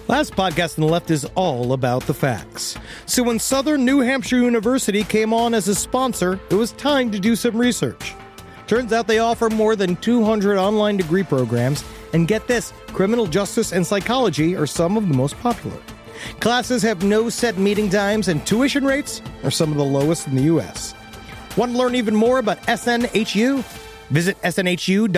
Last podcast on the left is all about the facts. So when Southern New Hampshire University came on as a sponsor, it was time to do some research. Turns out they offer more than 200 online degree programs, and get this, criminal justice and psychology are some of the most popular. Classes have no set meeting times, and tuition rates are some of the lowest in the U.S. Want to learn even more about SNHU? Visit snhu.edu/last.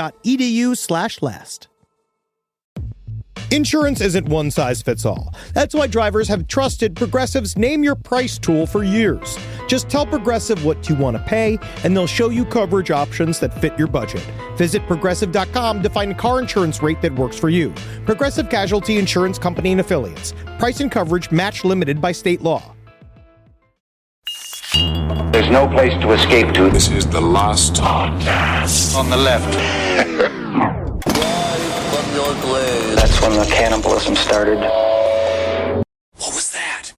Insurance isn't one size fits all. That's why drivers have trusted Progressive's Name Your Price tool for years. Just tell Progressive what you want to pay, and they'll show you coverage options that fit your budget. Visit Progressive.com to find a car insurance rate that works for you. Progressive Casualty Insurance Company and Affiliates. Price and coverage match limited by state law. There's no place to escape to. This is the last podcast. On the left. From your grave. That's when the cannibalism started. What was that?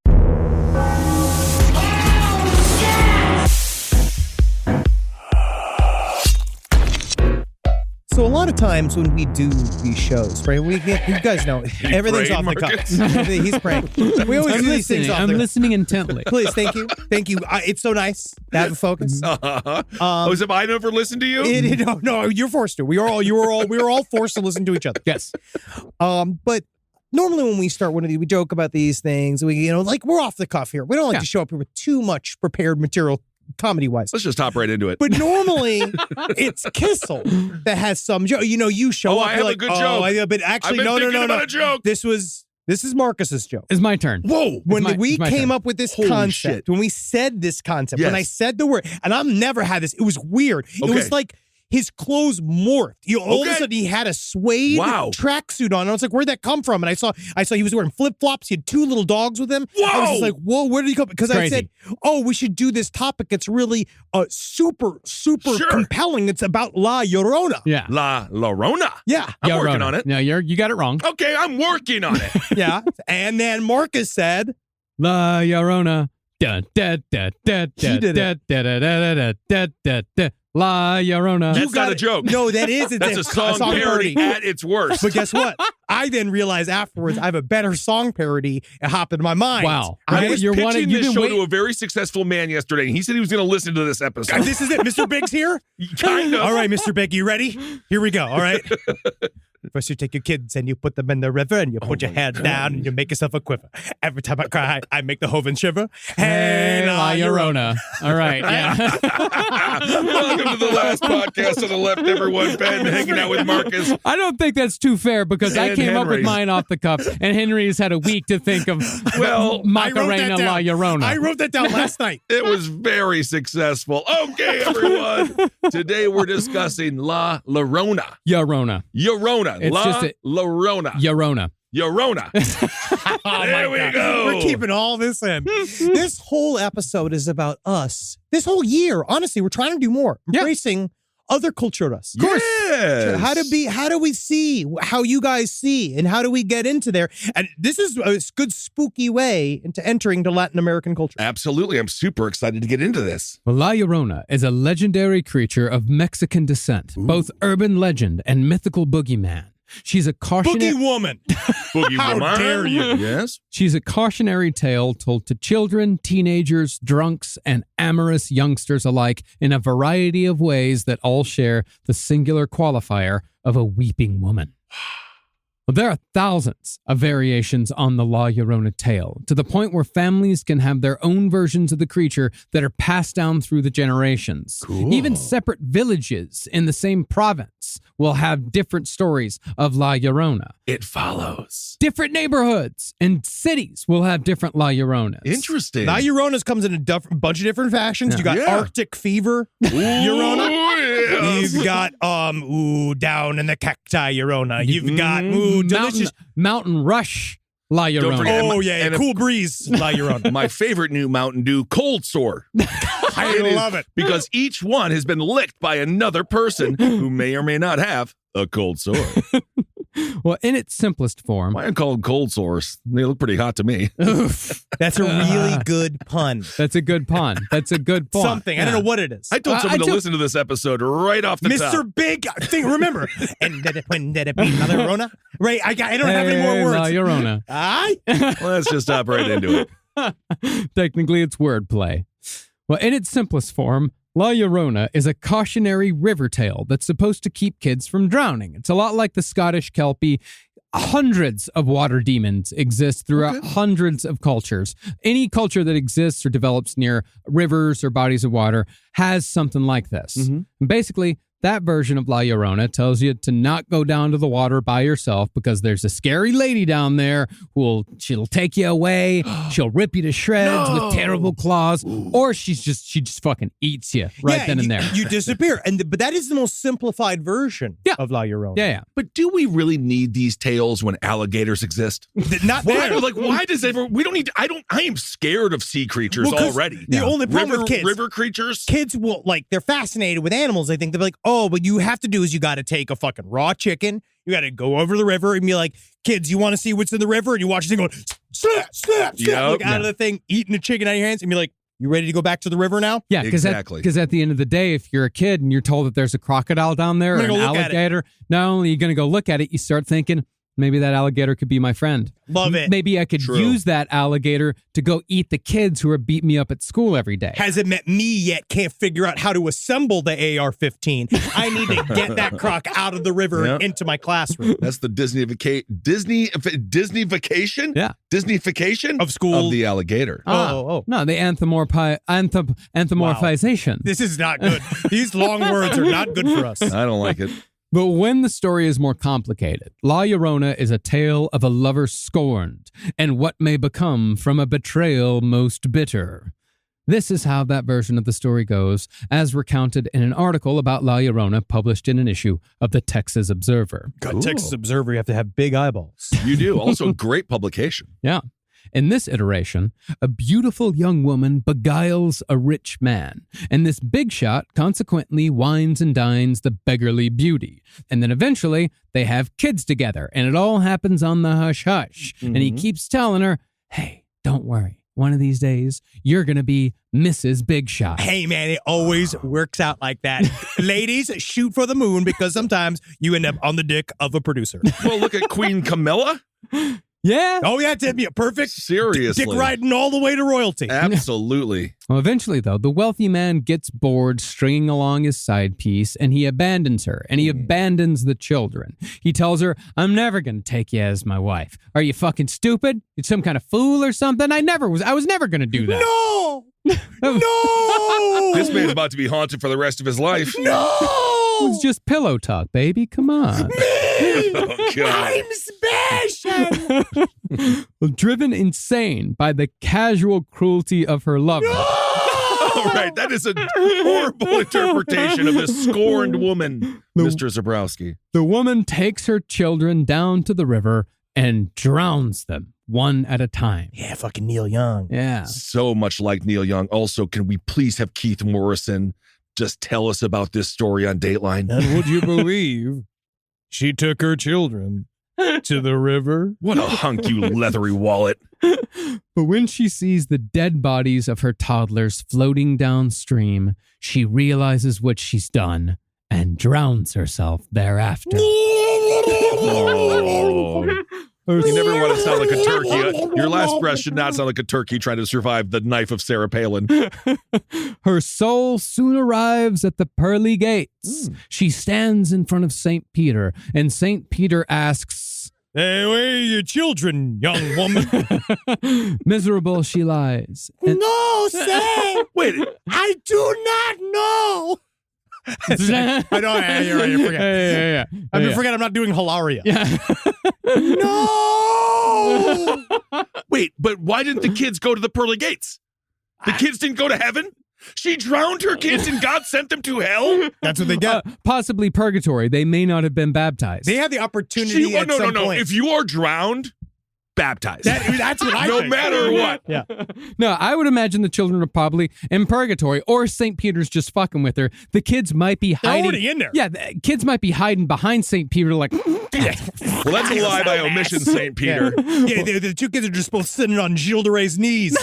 So a lot of times when we do these shows, right, you guys know, everything's off the cuff. He's praying. We always do these things off the cuff. I'm listening intently. Please, thank you. Thank you. It's so nice to have a focus. Have I never listened to you? No, you're forced to. We were all forced to listen to each other. Yes. But normally when we start one of these, we joke about these things. We, like we're off the cuff here. We don't like to show up here with too much prepared material, comedy-wise. Let's just hop right into it. But normally, it's Kissel that has some joke. You show up. I have a good joke. But actually, I've been no. about a joke. This is Marcus's joke. It's my turn. Whoa. When we came turn. up with this Holy concept, shit. when we said this concept, when Yes. I said the word, and I've never had this, it was weird. It was like his clothes morphed. All of a sudden, he had a suede tracksuit on. And I was like, where'd that come from? And I saw he was wearing flip-flops. He had two little dogs with him. Whoa! I was just like, whoa, where did he come? Because I said, we should do this topic. It's really super compelling. It's about La Llorona. Yeah. La Llorona. Yeah. I'm working on it. No, you got it wrong. Okay, I'm working on it. Yeah. And then Marcus said, La Llorona. Da, da, da, da, He did da, it. da, da, da, da, da, da, da. La Llorona. That's not a joke. No, that is. It's That's a song parody at its worst. But guess what? I then realized afterwards I have a better song parody. It hopped into my mind. Wow. I was You've pitching been this show waiting. to a very successful man yesterday, and he said he was going to listen to this episode. This is it. Mr. Big's here? Kind of. All right, Mr. Big, you ready? Here we go. All right. First, you take your kids and you put them in the river and you put your head down and you make yourself a quiver. Every time I cry, I make the Hoven shiver. Hey, La Llorona. All right. Yeah. Welcome to the last podcast on the left, everyone. Ben hanging out with Marcus. I don't think that's too fair because I And came up Henry. with mine off the cuff, and Henry's had a week to think of Macarena La Llorona. I wrote that down last night. It was very successful. Okay, everyone. Today we're discussing La Llorona. Llorona. Llorona. It's La just Llorona. Llorona. Llorona. There we go. We're keeping all this in. This whole episode is about us. This whole year, honestly, we're trying to do more. Embracing other culturas. Of course. Yes. How do we see how you guys see, and how do we get into there? And this is a good spooky way into entering to Latin American culture. Absolutely. I'm super excited to get into this. Well, La Llorona is a legendary creature of Mexican descent, both urban legend and mythical boogeyman. She's a cautionary Boogeywoman. Boogeywoman. dare you. Yes. She's a cautionary tale told to children, teenagers, drunks, and amorous youngsters alike in a variety of ways that all share the singular qualifier of a weeping woman. Well, there are thousands of variations on the La Llorona tale, to the point where families can have their own versions of the creature that are passed down through the generations. Cool. Even separate villages in the same province will have different stories of La Llorona. It follows. Different neighborhoods and cities will have different La Lloronas. Interesting. La Llorona's comes in a bunch of different fashions. You got Arctic fever Llorona. Yes. You've got down in the cacti Llorona. You've got delicious Mountain Rush La Llorona. Don't forget- and cool breeze La Llorona. My favorite new Mountain Dew, Cold Sore. I love it. Because each one has been licked by another person who may or may not have a cold sore. Well, in its simplest form. Why I call them cold sores? They look pretty hot to me. That's a really good pun. That's a good pun. That's a good point. Something. I don't know what it is. I told someone to listen to this episode right off the top. Mr. Big thing. Remember. And when did it be Llorona? Right. I don't have any more words. Llorona. Let's just hop right into it. Technically, it's wordplay. Well, in its simplest form, La Llorona is a cautionary river tale that's supposed to keep kids from drowning. It's a lot like the Scottish Kelpie. Hundreds of water demons exist throughout hundreds of cultures. Any culture that exists or develops near rivers or bodies of water has something like this. Mm-hmm. Basically, that version of La Llorona tells you to not go down to the water by yourself because there's a scary lady down there she'll take you away. She'll rip you to shreds with terrible claws, or she just fucking eats you then and there. You disappear. But that is the most simplified version of La Llorona. Yeah. But do we really need these tales when alligators exist? Not there. Why does everyone? We don't need. I am scared of sea creatures already. The only problem with kids, river creatures, kids will they're fascinated with animals. They think they're like, oh, what you have to do is you got to take a fucking raw chicken. You got to go over the river and be like, kids, you want to see what's in the river? And you watch the thing going, snap, look out of the thing, eating the chicken out of your hands and be like, you ready to go back to the river now? Yeah, exactly. Because at the end of the day, if you're a kid and you're told that there's a crocodile down there or an alligator, not only are you going to go look at it, you start thinking, maybe that alligator could be my friend. Love it. Maybe I could use that alligator to go eat the kids who are beating me up at school every day. Hasn't met me yet. Can't figure out how to assemble the AR-15. I need to get that croc out of the river and into my classroom. That's the Disney vacation? Yeah. Disneyfication of school of the alligator. No, the anthropomorphization. Wow. This is not good. These long words are not good for us. I don't like it. But when the story is more complicated, La Llorona is a tale of a lover scorned and what may become from a betrayal most bitter. This is how that version of the story goes, as recounted in an article about La Llorona published in an issue of the Texas Observer. God, Texas Observer, you have to have big eyeballs. You do. Also, great publication. Yeah. In this iteration, a beautiful young woman beguiles a rich man, and this big shot consequently wines and dines the beggarly beauty. And then eventually, they have kids together, and it all happens on the hush-hush. Mm-hmm. And he keeps telling her, hey, don't worry. One of these days, you're going to be Mrs. Big Shot. Hey, man, it always works out like that. Ladies, shoot for the moon because sometimes you end up on the dick of a producer. Well, look at Queen Camilla. Yeah. Oh, yeah, it'd be a perfect seriously dick riding all the way to royalty. Absolutely. Well, eventually, though, the wealthy man gets bored stringing along his side piece, and he abandons her, and he abandons the children. He tells her, I'm never going to take you as my wife. Are you fucking stupid? You're some kind of fool or something? I was never going to do that. No! No! This man's about to be haunted for the rest of his life. No! It's just pillow talk, baby. Come on. Oh, God. I'm special! Well, driven insane by the casual cruelty of her lover. No! All right, that is a horrible interpretation of this scorned woman, Mr. Zabrowski. The woman takes her children down to the river and drowns them one at a time. Yeah, fucking Neil Young. Yeah. So much like Neil Young. Also, can we please have Keith Morrison just tell us about this story on Dateline? And would you believe she took her children to the river? What a hunk, you leathery wallet. But when she sees the dead bodies of her toddlers floating downstream, she realizes what she's done and drowns herself thereafter. Oh. You never want to sound like a turkey. Your last breath should not sound like a turkey trying to survive the knife of Sarah Palin. Her soul soon arrives at the pearly gates. She stands in front of St. Peter, and St. Peter asks, Hey, where are your children, young woman? Miserable she lies. No, say! Wait. I do not know! I know, you're right, you forget. Yeah. I forget I'm not doing Hilaria. Yeah. No! Wait, but why didn't the kids go to the pearly gates? The kids didn't go to heaven? She drowned her kids and God sent them to hell? That's what they get. Possibly purgatory. They may not have been baptized. They had the opportunity at some point. If you are drowned, baptized. That's what I no think. matter what. Yeah. No, I would imagine the children are probably in purgatory, or St. Peter's just fucking with her. The kids might be They're hiding. already in there. Yeah, the kids might be hiding behind St. Peter like, Well, that's a lie by omission, St. Peter. Yeah, the two kids are just both sitting on Gilles de Ray's knees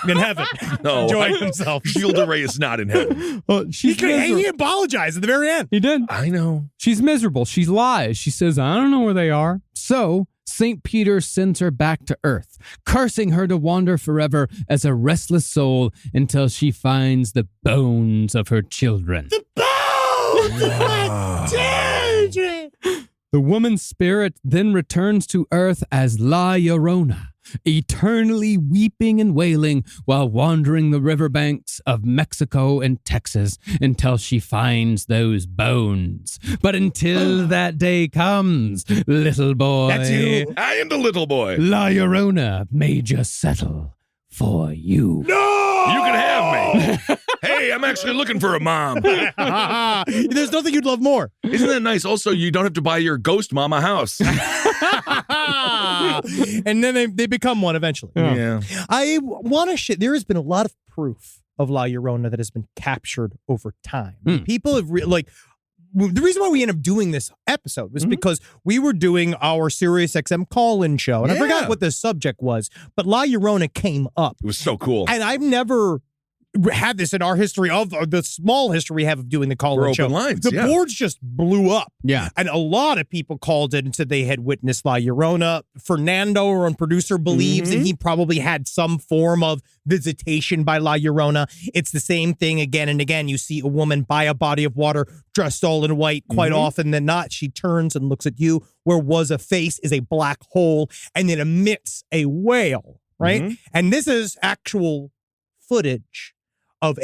in heaven, No, enjoying themselves. Gilles de Rais is not in heaven. He apologized at the very end. He did. I know. She's miserable. She lies. She says, I don't know where they are. So St. Peter sends her back to earth, cursing her to wander forever as a restless soul until she finds the bones of her children. The woman's spirit then returns to earth as La Llorona, eternally weeping and wailing while wandering the riverbanks of Mexico and Texas until she finds those bones. But until that day comes, little boy, That's you. I am the little boy. La Llorona may just settle for you. You can have me. Hey, I'm actually looking for a mom. There's nothing you'd love more. Isn't that nice? Also, you don't have to buy your ghost mom a house. And then they become one eventually. Yeah. I want to there has been a lot of proof of La Llorona that has been captured over time. People have the reason why we ended up doing this episode was because we were doing our Sirius XM call-in show, and I forgot what the subject was, but La Llorona came up. It was so cool. And I've never had this in our history of the small history we have of doing the call-in show. Open lines, the boards just blew up. Yeah. And a lot of people called it and said they had witnessed La Llorona. Fernando, our producer, believes that he probably had some form of visitation by La Llorona. It's the same thing again and again. You see a woman by a body of water dressed all in white. Quite often than not, she turns and looks at you. Where was a face is a black hole, and it emits a wail, right? And this is actual footage of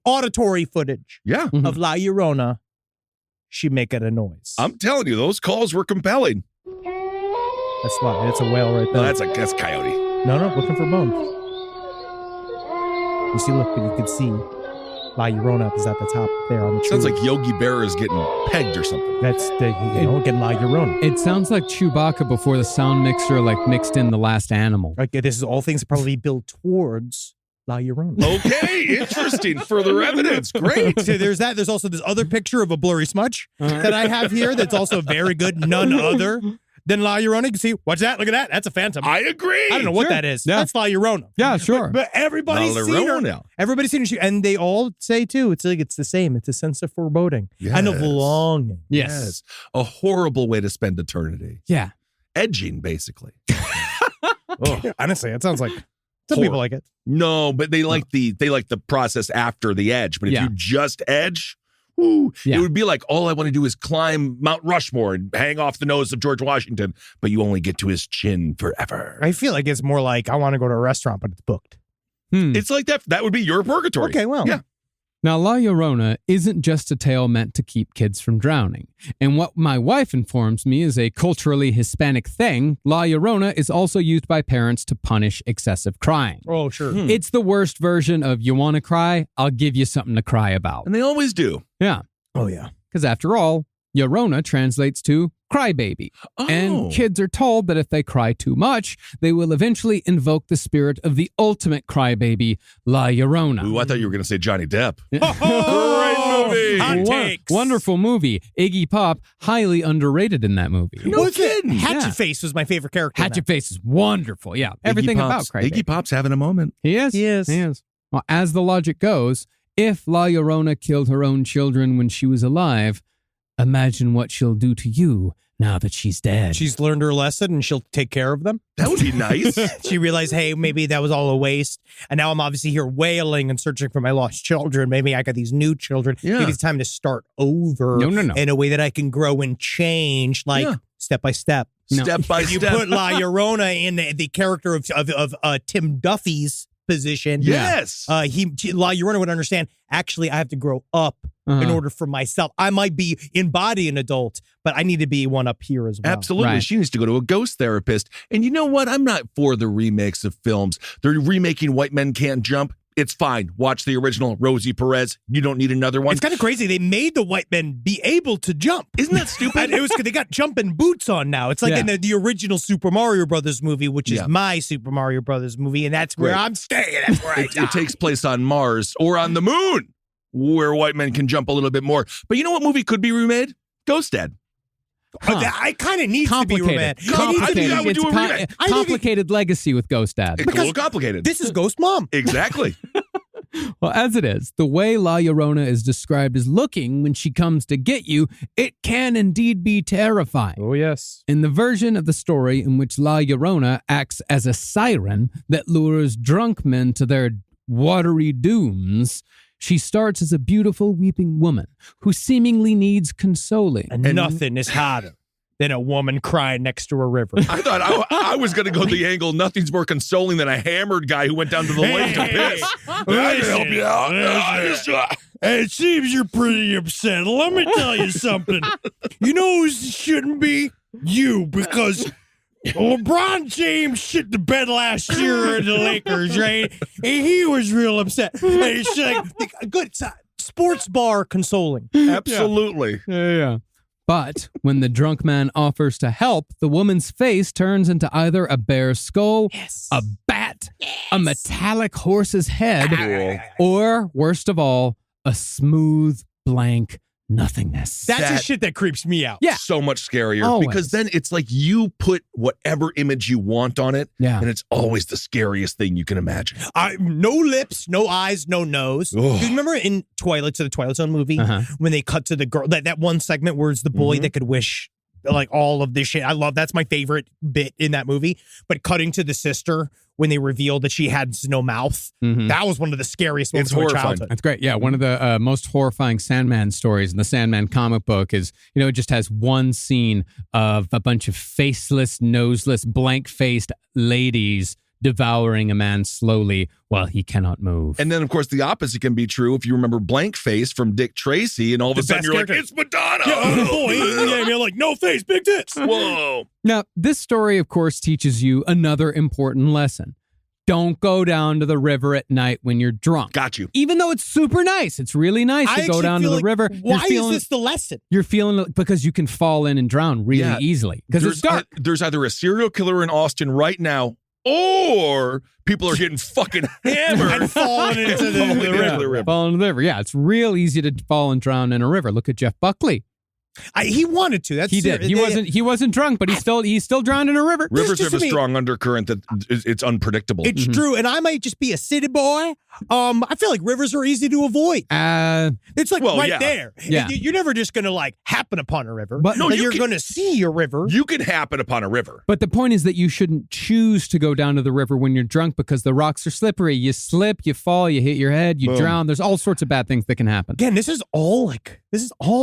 auditory footage of La Llorona. She making a noise. I'm telling you, those calls were compelling. That's not. It's a whale right there. No, that's coyote. No, looking for bones. You see, look, you can see La Llorona is at the top there on the tree. Sounds like Yogi Bear is getting pegged or something. That's getting La Llorona. It sounds like Chewbacca before the sound mixer mixed in the last animal. Like this is all things that probably build towards La Llorona. Okay, interesting. Further evidence. Great. So there's that. There's also this other picture of a blurry smudge that I have here that's also very good. None other than La Llorona. You can see, watch that. Look at that. That's a phantom. I agree. I don't know what that is. Yeah. That's La Llorona. Yeah, sure. But everybody's La seen her. Llorona. Everybody's seen her. And they all say, too, it's the same. It's a sense of foreboding and of Yes. longing. Yes. A horrible way to spend eternity. Yeah. Edging, basically. Honestly, it sounds like some people like it. No, but they like the process after the edge. But if you just edge, it would be like, all I want to do is climb Mount Rushmore and hang off the nose of George Washington, but you only get to his chin forever. I feel like it's more like I want to go to a restaurant, but it's booked. It's like that. That would be your purgatory. Okay, well. Yeah. Now, La Llorona isn't just a tale meant to keep kids from drowning. And what my wife informs me is a culturally Hispanic thing, La Llorona is also used by parents to punish excessive crying. Oh, sure. It's the worst version of you want to cry, I'll give you something to cry about. And they always do. Yeah. Oh, yeah. Because after all, Llorona translates to crybaby. Oh. And kids are told that if they cry too much, they will eventually invoke the spirit of the ultimate crybaby, La Llorona. Ooh, I thought you were going to say Johnny Depp. Oh, Great movie. hot takes. Wonderful movie. Iggy Pop, highly underrated in that movie. No kidding. Hatchet Face was my favorite character. in Hatchet that. Face is wonderful. Yeah. Everything about crybaby. Iggy Pop's having a moment. He is. He is. He is. Well, as the logic goes, if La Llorona killed her own children when she was alive, imagine what she'll do to you now that she's dead. She's learned her lesson and she'll take care of them. That would be nice. She realized, hey, maybe that was all a waste. And now I'm obviously here wailing and searching for my lost children. Maybe I got these new children. Yeah. Maybe it's time to start over No. in a way that I can grow and change, like step by step. No. Step by You step. put La Llorona in the character of Tim Duffy's position. Yes. La Llorona would understand, actually, I have to grow up in order for myself. I might be in body an adult, but I need to be one up here as well. Absolutely. Right. She needs to go to a ghost therapist. And you know what? I'm not for the remakes of films. They're remaking White Men Can't Jump. It's fine. Watch the original, Rosie Perez. You don't need another one. It's kind of crazy. They made the white men be able to jump. Isn't that stupid? They got jumping boots on now. It's like in the original Super Mario Brothers movie, which is my Super Mario Brothers movie, and that's where I'm staying. That's where it takes place on Mars or on the moon, where white men can jump a little bit more. But you know what movie could be remade? Ghost Dad. I kind of need to be remade. Complicated legacy with Ghost Dad. It's a little complicated. This is Ghost Mom. Exactly. Well, as it is, the way La Llorona is described as looking when she comes to get you, it can indeed be terrifying. Oh, yes. In the version of the story in which La Llorona acts as a siren that lures drunk men to their watery dooms, she starts as a beautiful weeping woman who seemingly needs consoling. And nothing is harder than a woman crying next to a river. I thought I was going to go the angle, nothing's more consoling than a hammered guy who went down to the lake to piss. I can help you out. It seems you're pretty upset. Let me tell you something. You know who shouldn't be? You, because LeBron James shit the bed last year in the Lakers, right? And he was real upset. And he's like, good, sports bar consoling. Absolutely. Yeah. But when the drunk man offers to help, the woman's face turns into either a bear's skull, a bat, a metallic horse's head, or, worst of all, a smooth, blank nothingness. That's the shit that creeps me out. Yeah. So much scarier. Always. Because then it's like you put whatever image you want on it, and it's always the scariest thing you can imagine. No lips, no eyes, no nose. Do you remember in the Twilight Zone movie, when they cut to the girl, that one segment where it's the boy that could wish like all of this shit? That's my favorite bit in that movie. But cutting to the sister when they revealed that she had no mouth, that was one of the scariest moments of my childhood. That's great. Yeah, one of the most horrifying Sandman stories in the Sandman comic book is, it just has one scene of a bunch of faceless, noseless, blank-faced ladies devouring a man slowly while he cannot move. And then, of course, the opposite can be true if you remember Blank Face from Dick Tracy, and all of a sudden you're like, it's Madonna! Yeah, oh boy. Yeah, you're like, no face, big tits! Whoa! Now, this story, of course, teaches you another important lesson. Don't go down to the river at night when you're drunk. Got you. Even though it's super nice. It's really nice to go down to the river. Why is this the lesson? You're feeling because you can fall in and drown really easily. Because it's dark. There's either a serial killer in Austin right now, or people are getting fucking hammered and falling into the river. Falling into the river. Yeah, it's real easy to fall and drown in a river. Look at Jeff Buckley. He wanted to. He did. He wasn't drunk, but he's still drowned in a river. Rivers have a strong undercurrent that it's unpredictable. It's true, and I might just be a city boy. I feel like rivers are easy to avoid. It's like there. Yeah. You're never just going to happen upon a river. But you're going to see a river. You can happen upon a river. But the point is that you shouldn't choose to go down to the river when you're drunk because the rocks are slippery. You slip, you fall, you hit your head, you drown. There's all sorts of bad things that can happen. Again, this is all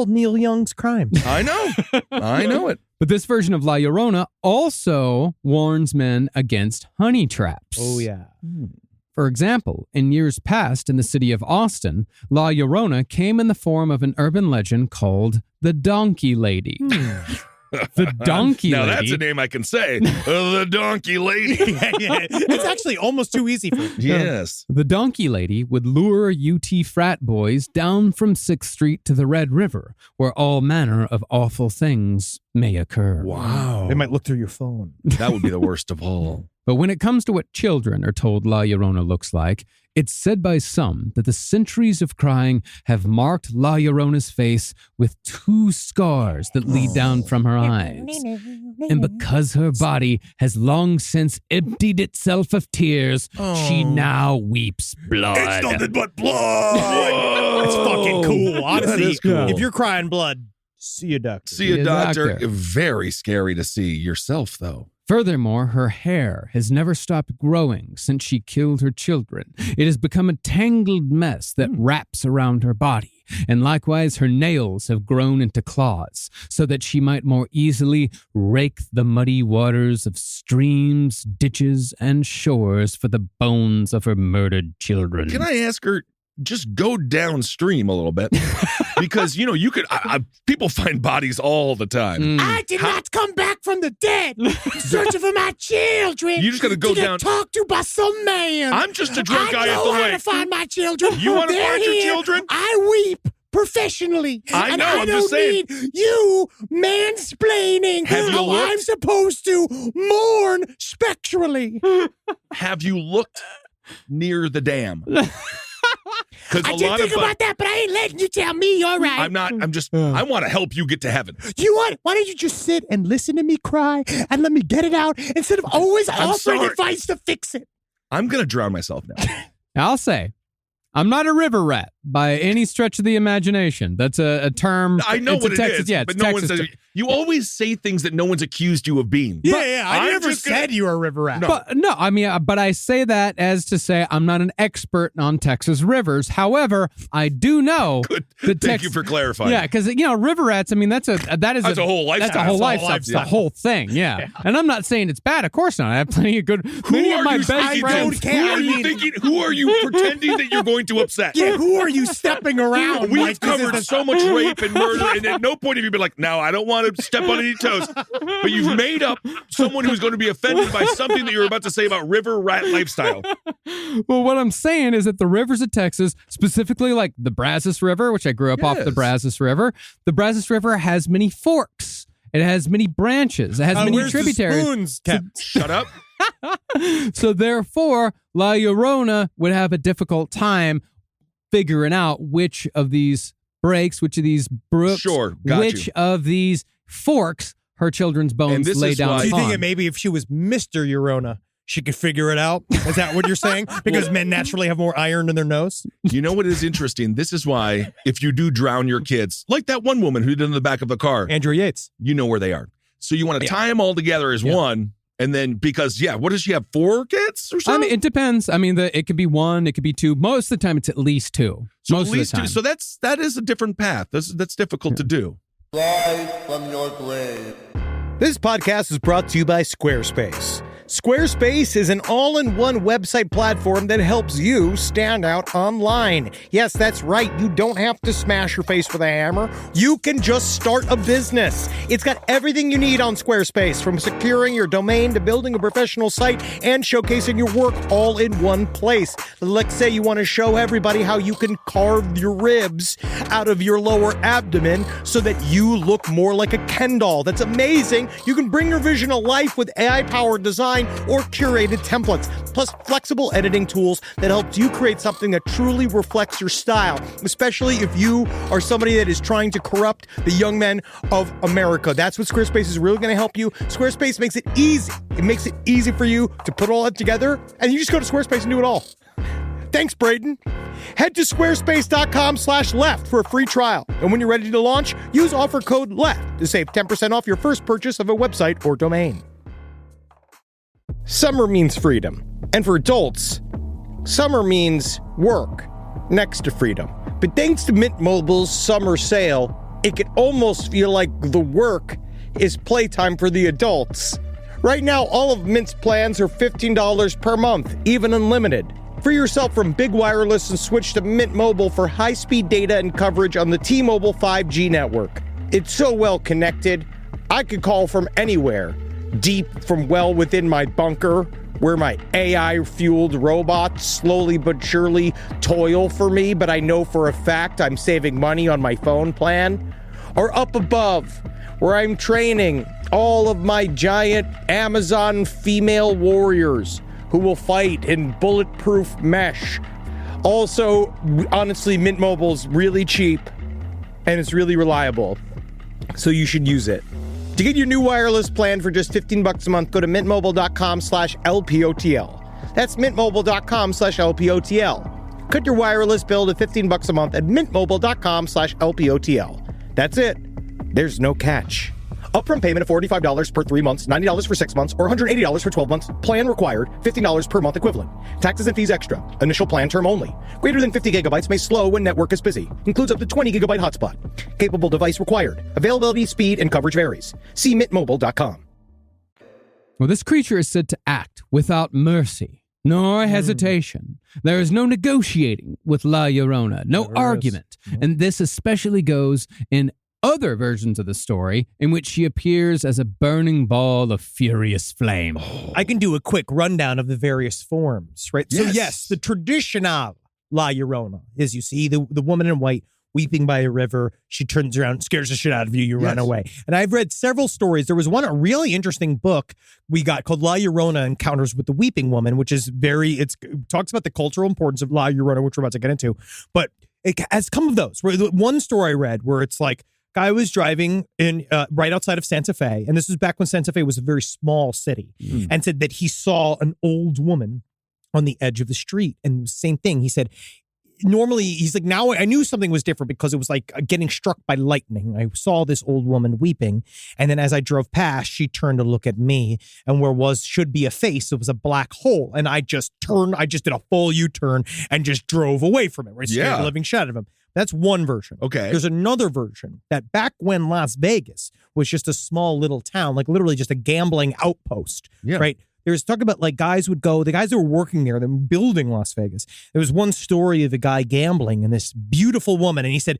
Neil Young's crimes. I know. I know it. But this version of La Llorona also warns men against honey traps. Oh, yeah. For example, in years past in the city of Austin, La Llorona came in the form of an urban legend called the Donkey Lady. The Donkey Lady. Now that's a name I can say. The Donkey Lady. Yeah. It's actually almost too easy for me. Yes. The Donkey Lady would lure UT frat boys down from 6th Street to the Red River, where all manner of awful things may occur. Wow. They might look through your phone. That would be the worst of all. But when it comes to what children are told La Llorona looks like, it's said by some that the centuries of crying have marked La Llorona's face with 2 scars that lead down from her eyes. And because her body has long since emptied itself of tears, she now weeps blood. It's nothing but blood! That's fucking cool. Honestly, cool. If you're crying blood, see a doctor. See a doctor. Very scary to see yourself, though. Furthermore, her hair has never stopped growing since she killed her children. It has become a tangled mess that wraps around her body. And likewise, her nails have grown into claws so that she might more easily rake the muddy waters of streams, ditches, and shores for the bones of her murdered children. Can I ask her, just go downstream a little bit. Because, you could, people find bodies all the time. I did not come back from the dead searching for my children. You just got to go down. Talked to by some man. I'm just a drunk guy at the lake. I know how to find my children. You want to find your children? I weep professionally. I know, I'm just saying. Need you mansplaining how I'm supposed to mourn spectrally. Have you looked near the dam? I didn't think about that, but I ain't letting you tell me. All right. I'm not. I'm just. I want to help you get to heaven. Why don't you just sit and listen to me cry and let me get it out instead of always offering advice to fix it? I'm going to drown myself now. I'll say, I'm not a river rat by any stretch of the imagination. That's a term. I know what it is. Yeah, but no one says. You always say things that no one's accused you of being. Yeah. I never said you were a river rat. But I say that as to say I'm not an expert on Texas rivers. However, I do know. Good. Thank you for clarifying. Yeah, because river rats. I mean, that's a whole lifestyle. That's a whole lifestyle. It's the whole thing. Yeah. And I'm not saying it's bad. Of course not. I have plenty of good. Many of my best friends. Who are you pretending that you're going to upset? Yeah. Who are you stepping around? We've covered so much rape and murder, and at no point have you been like, no, I don't want to step on any toes. But you've made up someone who's going to be offended by something that you're about to say about river rat lifestyle. Well, what I'm saying is that the rivers of Texas, specifically like the Brazos River, which I grew up off the Brazos River, has many forks. It has many branches. It has many tributaries. Shut up. So therefore, La Llorona would have a difficult time figuring out which of these breaks, which of these brooks, which of these forks her children's bones lay down upon. Do you think that maybe if she was Mr. Llorona, she could figure it out? Is that what you're saying? Because men naturally have more iron in their nose? You know what is interesting? This is why if you do drown your kids, like that one woman who did in the back of the car. Andrew Yates. You know where they are. So you want to tie them all together as one. And then because, what does she have, 4 kids or something? I mean, it depends. I mean, it could be 1, it could be 2. Most of the time, it's at least 2. So most at least of the time. 2. So that is a different path. That's difficult to do. Live from your grave. This podcast is brought to you by Squarespace. Squarespace is an all-in-one website platform that helps you stand out online. Yes, that's right. You don't have to smash your face with a hammer. You can just start a business. It's got everything you need on Squarespace, from securing your domain to building a professional site and showcasing your work all in one place. Let's say you want to show everybody how you can carve your ribs out of your lower abdomen so that you look more like a Ken doll. That's amazing. You can bring your vision to life with AI-powered design or curated templates, plus flexible editing tools that helps you create something that truly reflects your style, especially if you are somebody that is trying to corrupt the young men of America. That's what Squarespace is really going to help you. Squarespace makes it easy. It makes it easy for you to put all that together, and you just go to Squarespace and do it all. Thanks, Braden. Head to squarespace.com/left for a free trial. And when you're ready to launch, use offer code LEFT to save 10% off your first purchase of a website or domain. Summer means freedom. And for adults, summer means work next to freedom. But thanks to Mint Mobile's summer sale, it can almost feel like the work is playtime for the adults. Right now, all of Mint's plans are $15 per month, even unlimited. Free yourself from big wireless and switch to Mint Mobile for high-speed data and coverage on the T-Mobile 5G network. It's so well connected, I could call from anywhere. Deep from well within my bunker, where my AI-fueled robots slowly but surely toil for me, but I know for a fact I'm saving money on my phone plan. Or up above, where I'm training all of my giant Amazon female warriors who will fight in bulletproof mesh. Also, honestly, Mint Mobile's really cheap and it's really reliable, so you should use it. To get your new wireless plan for just $15 a month, go to mintmobile.com/LPOTL. That's mintmobile.com/LPOTL. Cut your wireless bill to $15 a month at mintmobile.com/LPOTL. That's it. There's no catch. Upfront payment of $45 per 3 months, $90 for 6 months, or $180 for 12 months. Plan required, $15 per month equivalent. Taxes and fees extra. Initial plan term only. Greater than 50 gigabytes may slow when network is busy. Includes up to 20 gigabyte hotspot. Capable device required. Availability, speed, and coverage varies. See mintmobile.com. Well, this creature is said to act without mercy, nor hesitation. There is no negotiating with La Llorona, no argument. And this especially goes in other versions of the story in which she appears as a burning ball of furious flame. I can do a quick rundown of the various forms, right? Yes. So yes, the traditional La Llorona is, you see the woman in white weeping by a river. She turns around, scares the shit out of you, you run away. And I've read several stories. There was a really interesting book we got called La Llorona Encounters with the Weeping Woman, which is it talks about the cultural importance of La Llorona, which we're about to get into. But it has come of those. One story I read where it's like, guy was driving in right outside of Santa Fe, and this was back when Santa Fe was a very small city, and said that he saw an old woman on the edge of the street. And same thing, he said, normally, he's like, now I knew something was different because it was like getting struck by lightning. I saw this old woman weeping, and then as I drove past, she turned to look at me, and where should be a face, it was a black hole, and I just did a full U-turn and just drove away from it. Right, scared the living shit out of him. That's one version. Okay. There's another version that back when Las Vegas was just a small little town, like literally just a gambling outpost, right? There's talk about like the guys that were working there, they're building Las Vegas. There was one story of a guy gambling and this beautiful woman. And he said,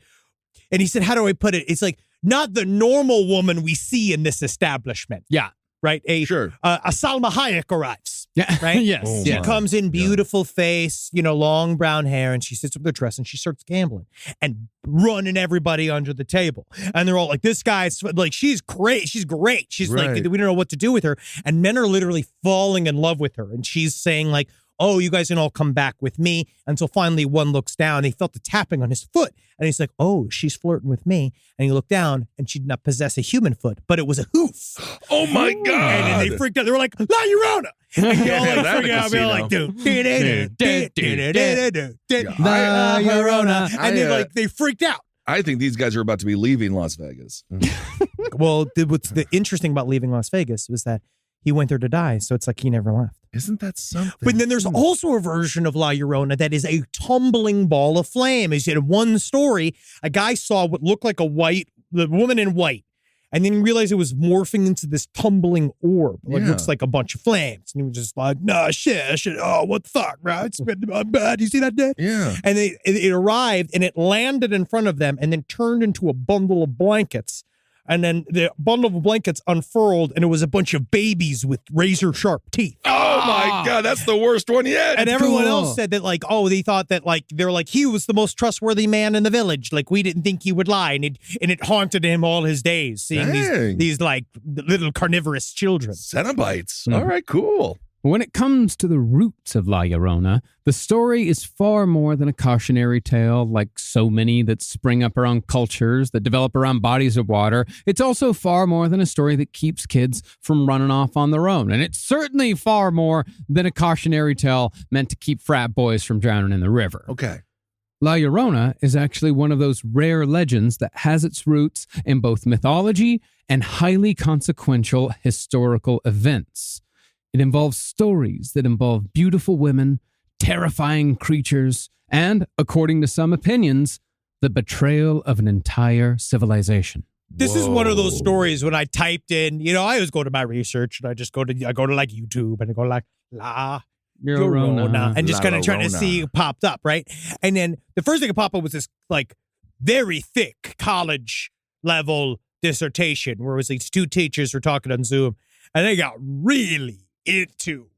how do I put it? It's like not the normal woman we see in this establishment. Yeah. Right? A Salma Hayek arrives. Yeah. Right? Yes. She comes in, beautiful face, long brown hair, and she sits with her dress and she starts gambling and running everybody under the table. And they're all like, this guy's like, she's great. She's great. She's like, we don't know what to do with her. And men are literally falling in love with her. And she's saying like, oh, you guys can all come back with me. Until finally one looks down. He felt the tapping on his foot. And he's like, oh, she's flirting with me. And he looked down and she did not possess a human foot, but it was a hoof. Oh my God. And then they freaked out. They were like, La Llorona. And they all like freak out. They're like, La Llorona. And they freaked out. I think these guys are about to be leaving Las Vegas. Well, what's the interesting about leaving Las Vegas was that he went there to die. So it's like he never left. Isn't that something? But then there's also a version of La Llorona that is a tumbling ball of flame. As in one story, a guy saw what looked like the woman in white, and then realized it was morphing into this tumbling orb. Like looks like a bunch of flames. And he was just like, nah, shit. Oh, what the fuck, bro? It's bad. You see that dead? Yeah. And it arrived and it landed in front of them and then turned into a bundle of blankets. And then the bundle of blankets unfurled, and it was a bunch of babies with razor-sharp teeth. Oh, my God. That's the worst one yet. And everyone else said that, like, they thought that, like, they're like, he was the most trustworthy man in the village. Like, we didn't think he would lie. And it haunted him all his days, seeing these like, little carnivorous children. Cenobites. All right, cool. When it comes to the roots of La Llorona, the story is far more than a cautionary tale like so many that spring up around cultures that develop around bodies of water. It's also far more than a story that keeps kids from running off on their own. And it's certainly far more than a cautionary tale meant to keep frat boys from drowning in the river. Okay. La Llorona is actually one of those rare legends that has its roots in both mythology and highly consequential historical events. It involves stories that involve beautiful women, terrifying creatures, and, according to some opinions, the betrayal of an entire civilization. This is one of those stories when I typed in, I always go to my research and I go to like YouTube and I go like La Llorona and just kind of trying to see it popped up, right? And then the first thing that popped up was this like very thick college level dissertation where it was these two teachers were talking on Zoom and they got really into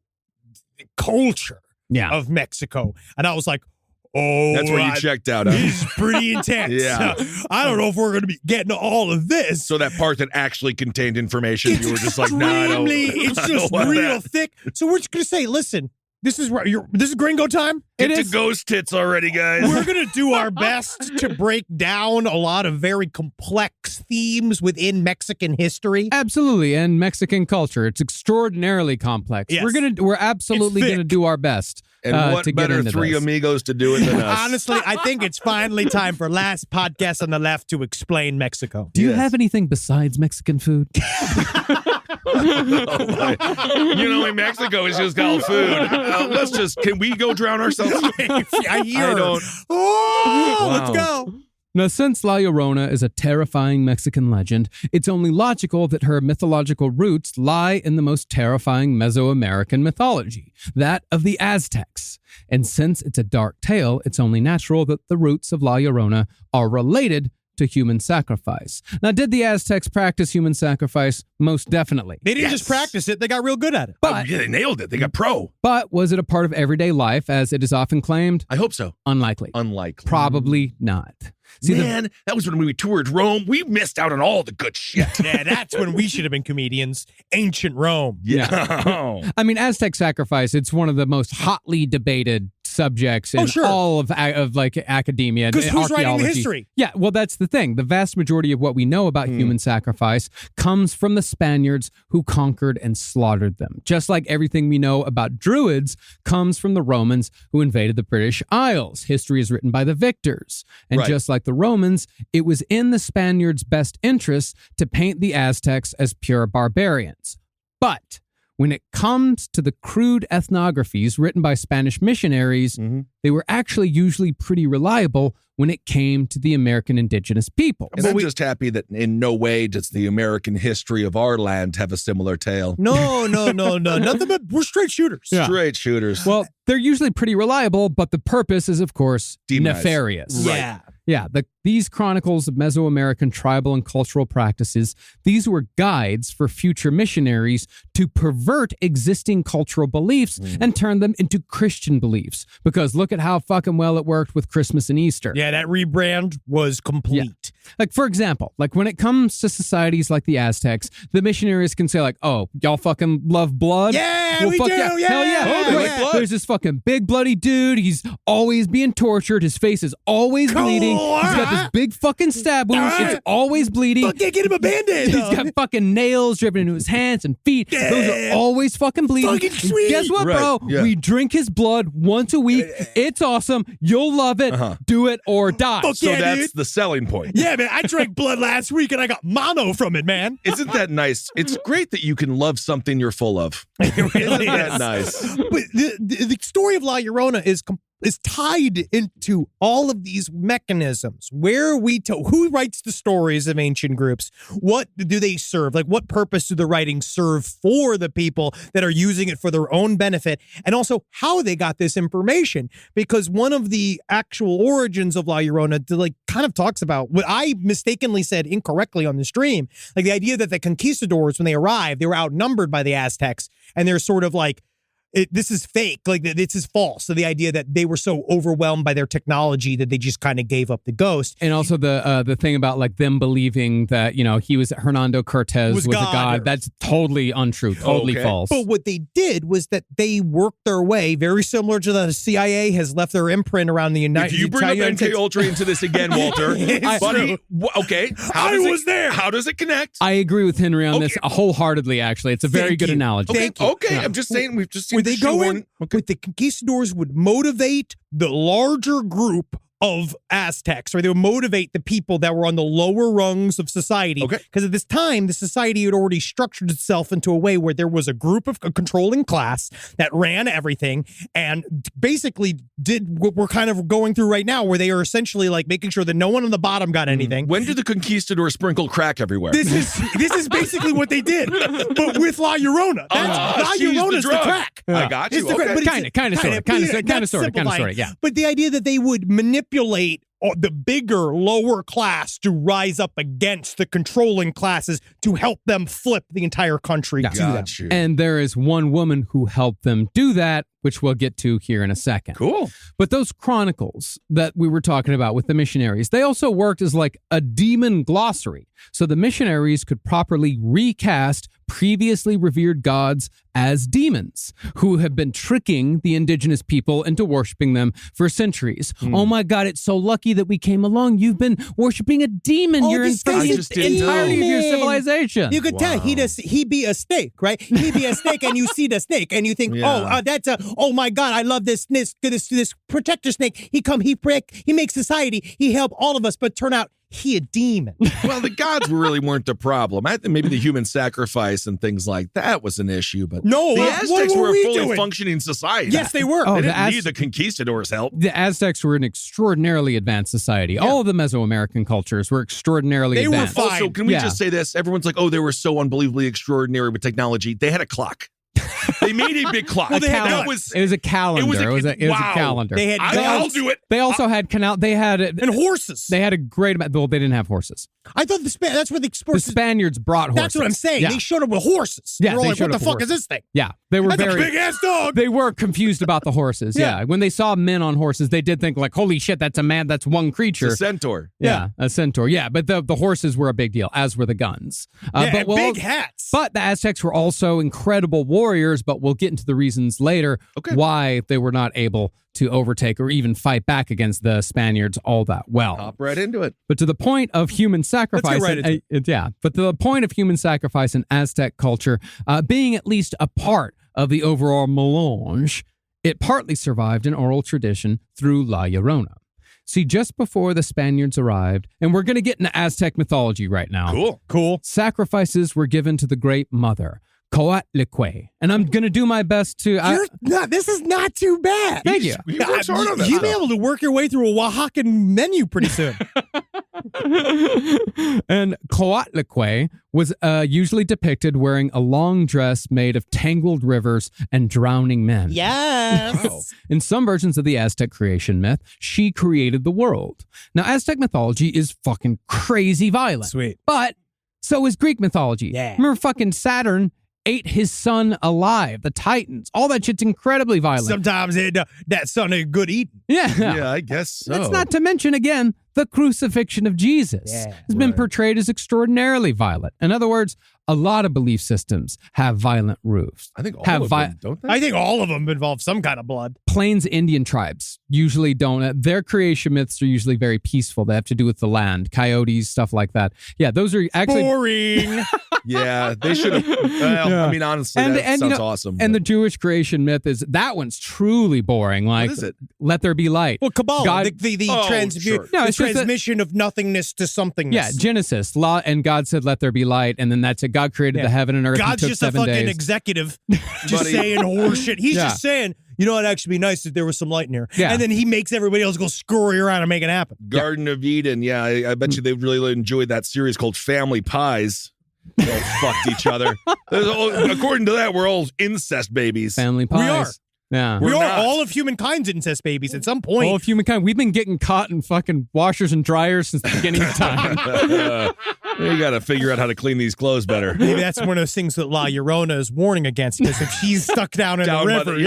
the culture of Mexico. And I was like, oh, that's where you checked out. Huh? This is pretty intense. I don't know if we're going to be getting to all of this. So that part that actually contained information, you were just like, nah, it's just real thick. So we're just going to say, listen, this is Gringo time. Get to ghost tits already, guys. We're going to do our best to break down a lot of very complex themes within Mexican history. Absolutely, and Mexican culture. It's extraordinarily complex. Yes. We're absolutely going to do our best. And what to better get three this. amigos to do it than us? Honestly, I think it's finally time for Last Podcast on the Left to explain Mexico. Do you have anything besides Mexican food? In Mexico, it's just called food. Can we go drown ourselves? I don't. Let's go. Now, since La Llorona is a terrifying Mexican legend, it's only logical that her mythological roots lie in the most terrifying Mesoamerican mythology, that of the Aztecs. And since it's a dark tale, it's only natural that the roots of La Llorona are related to human sacrifice. Now, did the Aztecs practice human sacrifice? Most definitely. They didn't just practice it, they got real good at it. But yeah, they nailed it. They got pro. But was it a part of everyday life, as it is often claimed? I hope so. Unlikely. Probably not. See, Man, that was when we toured Rome. We missed out on all the good shit. Yeah, that's when we should have been comedians. Ancient Rome. Yeah. I mean, Aztec sacrifice, it's one of the most hotly debated subjects in all of like academia. Because who's writing the history? Yeah, well, that's the thing. The vast majority of what we know about human sacrifice comes from the Spaniards who conquered and slaughtered them. Just like everything we know about Druids comes from the Romans who invaded the British Isles. History is written by the victors. And just like the Romans, it was in the Spaniards' best interests to paint the Aztecs as pure barbarians. But when it comes to the crude ethnographies written by Spanish missionaries, they were actually usually pretty reliable when it came to the American indigenous people. And I'm just happy that in no way does the American history of our land have a similar tale. No. Nothing but we're straight shooters. Yeah. Straight shooters. Well, they're usually pretty reliable, but the purpose is, of course, nefarious. Yeah. Yeah, these chronicles of Mesoamerican tribal and cultural practices, these were guides for future missionaries to pervert existing cultural beliefs and turn them into Christian beliefs. Because look at how fucking well it worked with Christmas and Easter. Yeah, that rebrand was complete. Yeah. Like, for example, like when it comes to societies like the Aztecs, the missionaries can say like, oh, y'all fucking love blood? Yeah, we fuck do. Yeah. Yeah. Hell yeah. Oh, they like blood. There's this fucking big bloody dude. He's always being tortured. His face is always bleeding. He's got this big fucking stab wound. It's always bleeding. Fuck yeah, get him a Band-Aid. He's got fucking nails dripping into his hands and feet. Yeah. Those are always fucking bleeding. Fucking And sweet. guess what, bro? Yeah. We drink his blood once a week. It's awesome. You'll love it. Do it or die. Fuck So yeah, that's dude. the selling point. Yeah, man, I drank blood last week and I got mono from it, man. Isn't that nice? It's great that you can love something you're full of. It really Isn't that is. nice? But the story of La Llorona is tied into all of these mechanisms. Where who writes the stories of ancient groups? What do they serve? Like, what purpose do the writings serve for the people that are using it for their own benefit? And also how they got this information. Because one of the actual origins of La Llorona kind of talks about what I mistakenly said incorrectly on the stream. Like the idea that the conquistadors, when they arrived, they were outnumbered by the Aztecs. And they're sort of like, this is fake, like this is false. So the idea that they were so overwhelmed by their technology that they just kind of gave up the ghost. And also the thing about like them believing that, Hernando Cortez was a god. That's totally untrue, totally false. But what they did was that they worked their way, very similar to the CIA has left their imprint around the United States. If you bring up MK Ultra into this again, Walter, buddy, okay. How does it connect? I agree with Henry on this wholeheartedly, actually. It's a very good analogy. Okay. I'm just saying, we've just seen Where they go in, with the conquistadors would motivate the larger group of Aztecs, or they would motivate the people that were on the lower rungs of society. Okay. Because at this time, the society had already structured itself into a way where there was a group of a controlling class that ran everything and basically did what we're kind of going through right now, where they are essentially like making sure that no one on the bottom got anything. When did the conquistadors sprinkle crack everywhere? This is basically what they did, but with La Llorona. La Llorona's the crack. I got you. Kind of sort of, yeah. But the idea that they would manipulate the bigger lower class to rise up against the controlling classes to help them flip the entire country to them. And there is one woman who helped them do that, which we'll get to here in a second. Cool. But those chronicles that we were talking about with the missionaries, they also worked as like a demon glossary. So the missionaries could properly recast previously revered gods as demons who have been tricking the indigenous people into worshiping them for centuries. Oh my God, it's so lucky that we came along. You've been worshiping a demon your entirety of your civilization. You could tell he be a snake, right? He be a snake and you see the snake and you think, oh my God, I love this protector snake. He make society, he help all of us, but turn out he a demon. Well, the gods really weren't the problem. I think maybe the human sacrifice and things like that was an issue, but no, the what Aztecs were were a we fully doing? functioning society. Yes, they were. They didn't need the conquistadors' help. The Aztecs were an extraordinarily advanced society. Yeah. All of the Mesoamerican cultures were extraordinarily advanced. They were fine. Also, can we just say this? Everyone's like, oh, they were so unbelievably extraordinary with technology. They had a clock. They made a big clock. It was a calendar. It was a calendar. They had I'll do it. They also had and horses. They had a great amount. Well, they didn't have horses. I thought that's where the Spaniards brought horses. That's what I'm saying. Yeah. They showed up with horses. Yeah, they were they like, showed what the up with fuck is this thing? Yeah, they were That's a big ass dog. They were confused about the horses. Yeah. When they saw men on horses, they did think like, holy shit, that's a man. That's one creature. It's a centaur. Yeah, a centaur. Yeah, but the horses were a big deal, as were the guns. But big hats. But the Aztecs were also incredible warriors, but we'll get into the reasons later why they were not able to overtake or even fight back against the Spaniards all that well. Hop right into it. But to the point of human sacrifice, but to the point of human sacrifice in Aztec culture being at least a part of the overall melange, it partly survived in oral tradition through La Llorona. See, just before the Spaniards arrived, and we're going to get into Aztec mythology right now. Cool. Sacrifices were given to the Great Mother, Coatlicue. And I'm going to do my best to... this is not too bad. Thank you. You worked hard on that You'll stuff. be able to work your way through a Oaxacan menu pretty soon. And Coatlicue was usually depicted wearing a long dress made of tangled rivers and drowning men. Yes. Wow. In some versions of the Aztec creation myth, she created the world. Now, Aztec mythology is fucking crazy violent. Sweet. But so is Greek mythology. Yeah. Remember fucking Saturn ate his son alive. The Titans. All that shit's incredibly violent. Sometimes that son ain't good eating. Yeah. Yeah, I guess so. That's not to mention, again, the crucifixion of Jesus has been portrayed as extraordinarily violent. In other words, a lot of belief systems have violent roots. I think all of them, don't they? I think all of them involve some kind of blood. Plains Indian tribes usually don't. Their creation myths are usually very peaceful. They have to do with the land, coyotes, stuff like that. Yeah, those are actually... Boring. Yeah, they should have... Well, I mean, honestly, that sounds awesome. And the Jewish creation myth is... That one's truly boring. Like, what is it? Let there be light. Well, Kabbalah, God, the transmission of nothingness to somethingness. Yeah, Genesis, law, and God said, let there be light, and then that's it. God created the heaven and earth. God's just a fucking executive just saying horseshit. He's just saying, you know, it'd actually be nice if there was some light in here. Yeah. And then he makes everybody else go scurry around and make it happen. Garden of Eden. Yeah, I bet you they really enjoyed that series called Family Pies. They all fucked each other. According to that, we're all incest babies. Family Pies. We are. Yeah. We are all of humankind's incest babies at some point. All of humankind. We've been getting caught in fucking washers and dryers since the beginning of time. You got to figure out how to clean these clothes better. Maybe that's one of those things that La Llorona is warning against, because if she's stuck down in the river,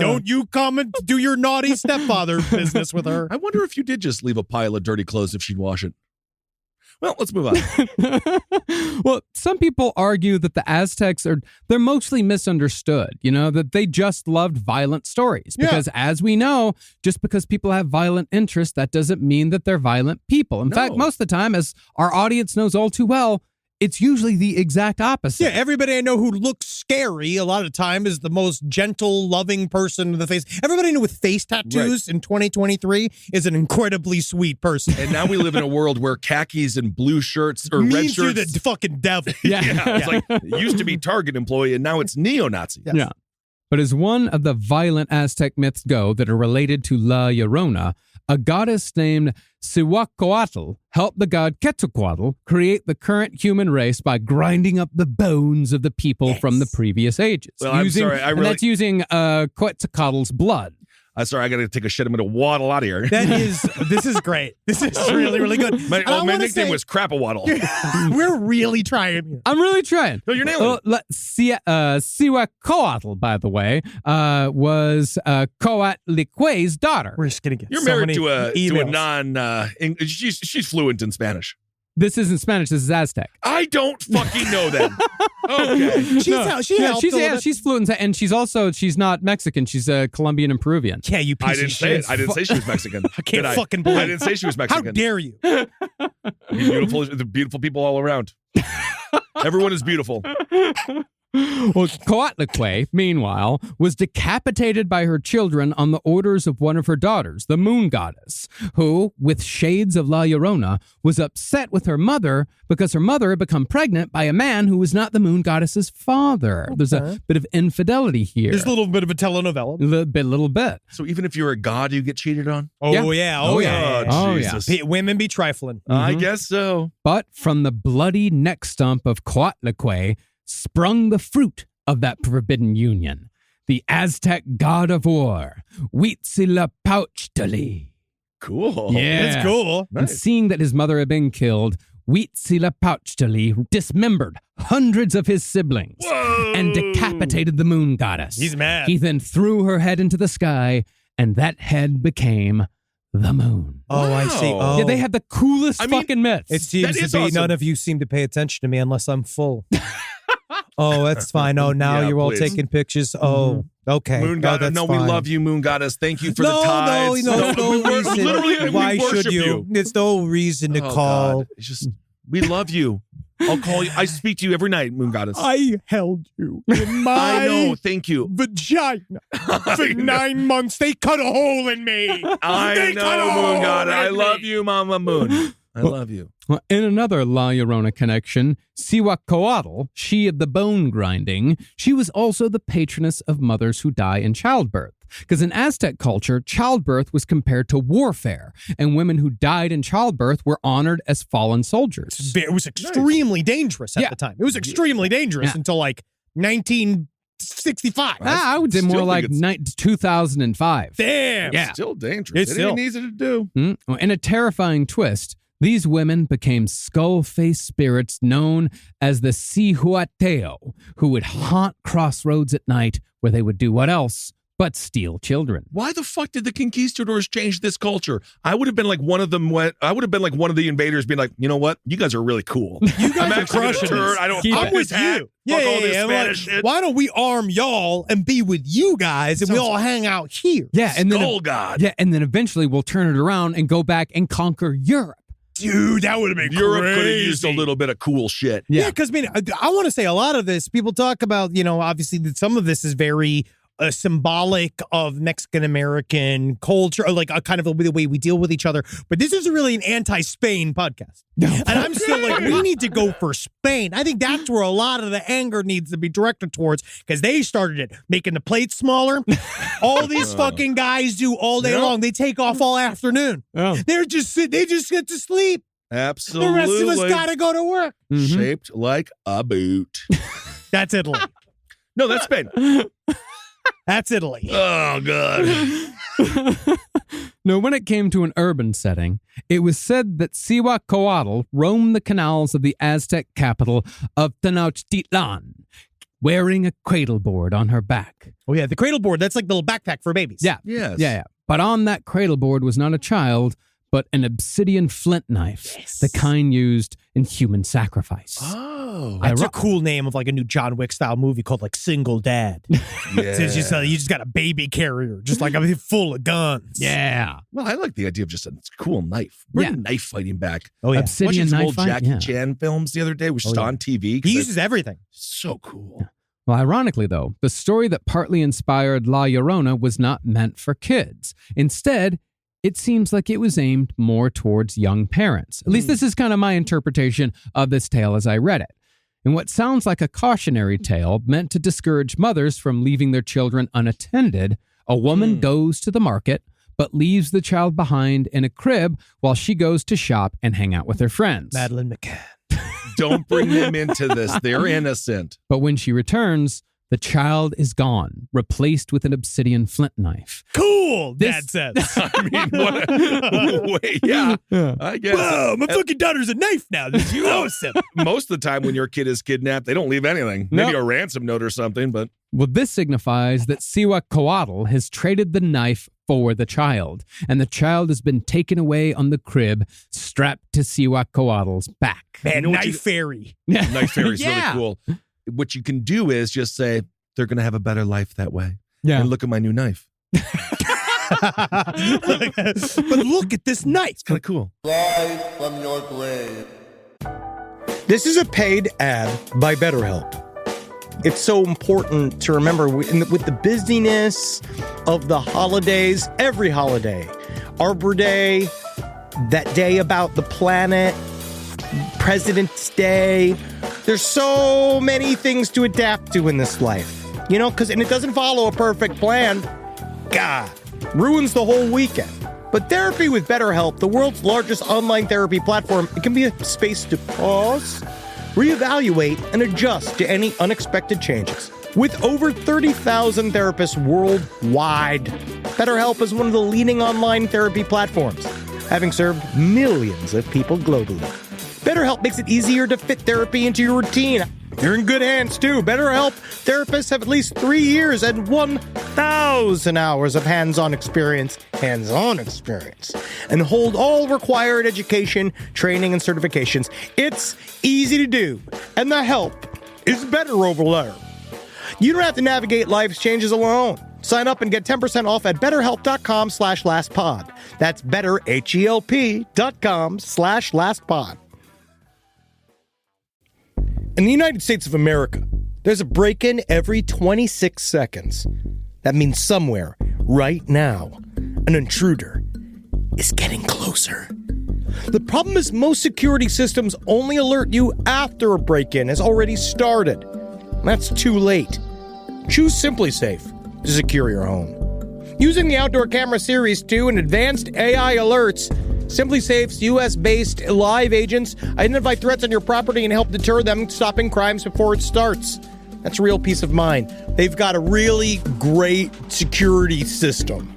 don't you come and do your naughty stepfather business with her. I wonder if you did just leave a pile of dirty clothes if she'd wash it. Well, let's move on. Well, some people argue that the Aztecs they're mostly misunderstood, you know, that they just loved violent stories. Because as we know, just because people have violent interests, that doesn't mean that they're violent people. In fact, most of the time, as our audience knows all too well, it's usually the exact opposite. Yeah, everybody I know who looks scary a lot of time is the most gentle, loving person in the face. Everybody I know with face tattoos in 2023 is an incredibly sweet person. And now we live in a world where khakis and blue shirts or red shirts. You're the fucking devil. Yeah. It's like, it used to be Target employee and now it's neo-Nazi. Yes. Yeah. But as one of the violent Aztec myths go that are related to La Llorona, a goddess named Cihuacoatl helped the god Quetzalcoatl create the current human race by grinding up the bones of the people from the previous ages. Well, I'm sorry. And that's using Quetzalcoatl's blood. Sorry, I got to take a shit. I'm going to waddle out of here. This is great. This is really, really good. My nickname was Crap-a-Waddle. We're really trying. I'm really trying. No, you're nailing it. Cihuacoatl, by the way, was Coatlicue's daughter. We're just going to get You're married to a non... she's fluent in Spanish. This isn't Spanish. This is Aztec. I don't fucking know then. Okay. She's fluent, and she's not Mexican. She's Colombian and Peruvian. Yeah, you piece I didn't of say shit. it. I didn't say she was Mexican. I can't fucking believe it. I didn't say she was Mexican. How dare you? Beautiful people all around. Everyone is beautiful. Well, Coatlicue, meanwhile, was decapitated by her children on the orders of one of her daughters, the moon goddess, who, with shades of La Llorona, was upset with her mother because her mother had become pregnant by a man who was not the moon goddess's father. Okay. There's a bit of infidelity here. There's a little bit of a telenovela. Little bit. So even if you're a god, you get cheated on? Oh, yeah. Oh, Jesus. Yeah. Women be trifling. I guess so. But from the bloody neck stump of Coatlicue sprung the fruit of that forbidden union, the Aztec god of war, Huitzilopochtli. Cool. Yeah. That's cool. And seeing that his mother had been killed, Huitzilopochtli dismembered hundreds of his siblings and decapitated the moon goddess. He's mad. He then threw her head into the sky, and that head became the moon. Oh, I see. Oh. Yeah, they have the coolest fucking myths. It seems to be awesome. None of you seem to pay attention to me unless I'm full. Oh, that's fine. Oh, now you're all taking pictures. Oh, okay. Moon goddess. No, we love you, moon goddess. Thank you for the tithes. No reason. Literally, why we should you? There's no reason to call. God. It's just, we love you. I'll call you. I speak to you every night, moon goddess. I held you in my I know. Thank you. vagina for 9 months. They cut a hole in me. I know, moon goddess. I love you, Mama Moon. I love you. Well, in another La Llorona connection, Cihuacoatl, she of the bone grinding, she was also the patroness of mothers who die in childbirth. Because in Aztec culture, childbirth was compared to warfare, and women who died in childbirth were honored as fallen soldiers. It was extremely dangerous at the time. It was extremely dangerous until like 1965. I would say more like 2005. Damn. Yeah. Still dangerous. It's It ain't easy to do. Well, in a terrifying twist, these women became skull-faced spirits known as the Cihuateo, who would haunt crossroads at night where they would do what else but steal children. Why the fuck did the conquistadors change this culture? I would have been like one of them. I would have been like one of the invaders being like, you know what? You guys are really cool. You guys are crushing this. I'm with you. Fuck all this Spanish shit. Why don't we arm y'all and be with you guys and we all hang out here? Yeah, and Skull God. Yeah, and then eventually we'll turn it around and go back and conquer Europe. Dude, that would have been Europe crazy. could have used a little bit of cool shit. Yeah, because I want to say a lot of this, people talk about, obviously that some of this is very symbolic of Mexican-American culture, or like a kind of the way we deal with each other. But this is really an anti-Spain podcast. And I'm still like, we need to go for Spain. I think that's where a lot of the anger needs to be directed towards, because they started it, making the plates smaller. All these fucking guys do all day long. They take off all afternoon. They just get to sleep. Absolutely. The rest of us got to go to work. Shaped like a boot. That's Italy. No, that's Spain. That's Italy. Oh, God. No, when it came to an urban setting, it was said that Cihuacoatl roamed the canals of the Aztec capital of Tenochtitlan, wearing a cradle board on her back. Oh, yeah, the cradle board. That's like the little backpack for babies. Yeah. Yes. Yeah. But on that cradle board was not a child, but an obsidian flint knife, the kind used in human sacrifice. Oh. That's a cool name of like a new John Wick style movie called like Single Dad. Yeah. It's just, you just got a baby carrier, just like full of guns. Yeah. Well, I like the idea of just a cool knife. Bring knife fighting back. Oh, yeah. Obsidian Watching some knife old fight? Jackie Chan films the other day, which was on TV. He uses everything. So cool. Well, ironically, though, the story that partly inspired La Llorona was not meant for kids. Instead, it seems like it was aimed more towards young parents. At least this is kind of my interpretation of this tale as I read it. In what sounds like a cautionary tale meant to discourage mothers from leaving their children unattended, a woman goes to the market but leaves the child behind in a crib while she goes to shop and hang out with her friends. Madeleine McCann. Don't bring them into this. They're innocent. But when she returns, the child is gone, replaced with an obsidian flint knife. Cool, Dad says. I mean, what? Wait, yeah, I guess. Whoa, my fucking daughter's a knife now. This is awesome. Most of the time when your kid is kidnapped, they don't leave anything. Maybe a ransom note or something, but... Well, this signifies that Cihuacoatl has traded the knife for the child, and the child has been taken away on the crib, strapped to Cihuacoatl's back. Man, knife fairy. Knife fairy's really cool. What you can do is just say, they're going to have a better life that way. Yeah. And look at my new knife. But look at this knife. It's kind of cool. Rise from your grave. This is a paid ad by BetterHelp. it's so important to remember with the busyness of the holidays, every holiday, Arbor Day, that day about the planet, President's Day, there's so many things to adapt to in this life, and it doesn't follow a perfect plan. God, ruins the whole weekend. But therapy with BetterHelp, the world's largest online therapy platform, it can be a space to pause, reevaluate, and adjust to any unexpected changes. With over 30,000 therapists worldwide, BetterHelp is one of the leading online therapy platforms, having served millions of people globally. BetterHelp makes it easier to fit therapy into your routine. You're in good hands, too. BetterHelp therapists have at least 3 years and 1,000 hours of hands-on experience, and hold all required education, training, and certifications. It's easy to do, and the help is better over there. You don't have to navigate life's changes alone. Sign up and get 10% off at betterhelp.com/lastpod. That's betterhelp.com/lastpod. In the United States of America, there's a break-in every 26 seconds. That means somewhere, right now, an intruder is getting closer. The problem is most security systems only alert you after a break-in has already started. That's too late. Choose SimpliSafe to secure your home. Using the Outdoor Camera Series 2 and advanced AI alerts, SimpliSafe's U.S.-based live agents identify threats on your property and help deter them, stopping crimes before it starts. That's real peace of mind. They've got a really great security system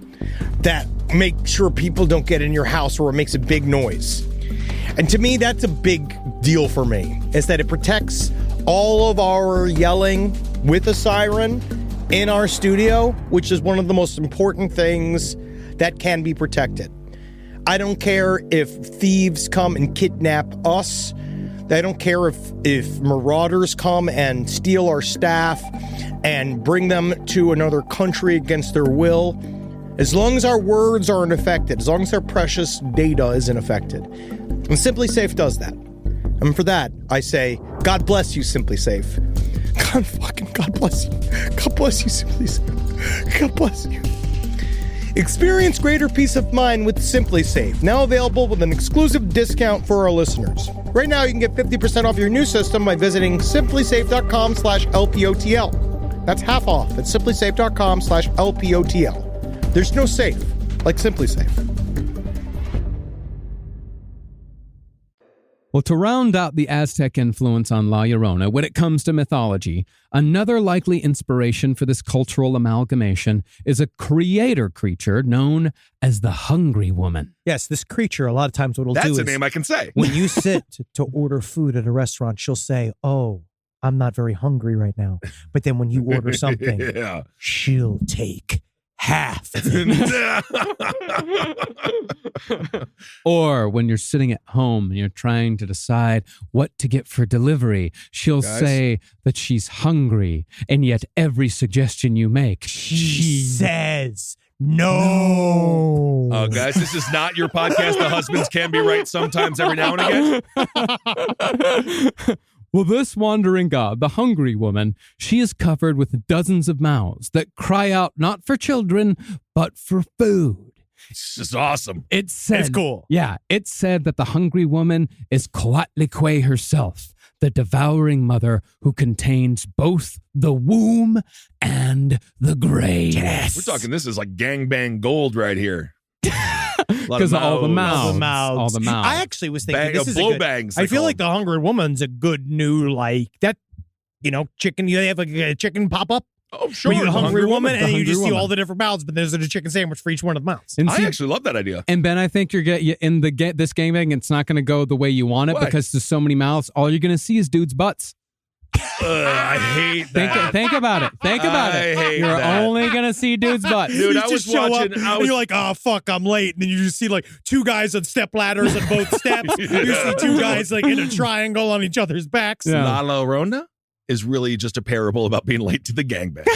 that makes sure people don't get in your house or it makes a big noise. And to me, that's a big deal for me, is that it protects all of our yelling with a siren in our studio, which is one of the most important things that can be protected. I don't care if thieves come and kidnap us. I don't care if marauders come and steal our staff and bring them to another country against their will. As long as our words aren't affected, as long as our precious data isn't affected. And SimpliSafe does that. And for that, I say, God bless you, SimpliSafe. God bless you. God bless you, SimpliSafe. God bless you. Experience greater peace of mind with SimpliSafe, now available with an exclusive discount for our listeners. Right now, you can get 50% off your new system by visiting simplisafe.com/LPOTL. That's half off at simplisafe.com/LPOTL. There's no safe like SimpliSafe. Well, to round out the Aztec influence on La Llorona, when it comes to mythology, another likely inspiration for this cultural amalgamation is a creator creature known as the Hungry Woman. Yes, this creature, a lot of times what it'll That's do is... That's a name I can say. When you sit to order food at a restaurant, she'll say, "Oh, I'm not very hungry right now." But then when you order something, she'll take half of it. Or when you're sitting at home and you're trying to decide what to get for delivery, she'll say that she's hungry, and yet every suggestion you make, she says no. Oh, guys, this is not your podcast. The husbands can be right sometimes every now and again. Well, this wandering god, the Hungry Woman, she is covered with dozens of mouths that cry out not for children, but for food. It's just awesome. It's cool. Yeah, it's said that the Hungry Woman is Coatlicue herself, the devouring mother who contains both the womb and the grave. Yes. We're talking, this is like gangbang gold right here. Because all the mouths. All the mouths. I actually was thinking this is blow a good, bangs. I feel like the Hungry Woman's a good new, like, that, chicken. You have a chicken pop up. Oh, sure. Where you're the Hungry Woman, and you just see Woman. all the different mouths, but there's a chicken sandwich for each one of the mouths. And I actually love that idea. And Ben, I think you're in this gangbang, it's not going to go the way you want it. Why? Because there's so many mouths. All you're going to see is dudes' butts. I hate that. Think about it. Think about it. hate You're that. only going to see dudes' butts. Dude, You I was just show watching. up, and you're like, "Oh fuck, I'm late." And then you just see like two guys on step ladders on both steps. You see two guys like in a triangle on each other's backs. Yeah. La Llorona is really just a parable about being late to the gangbang.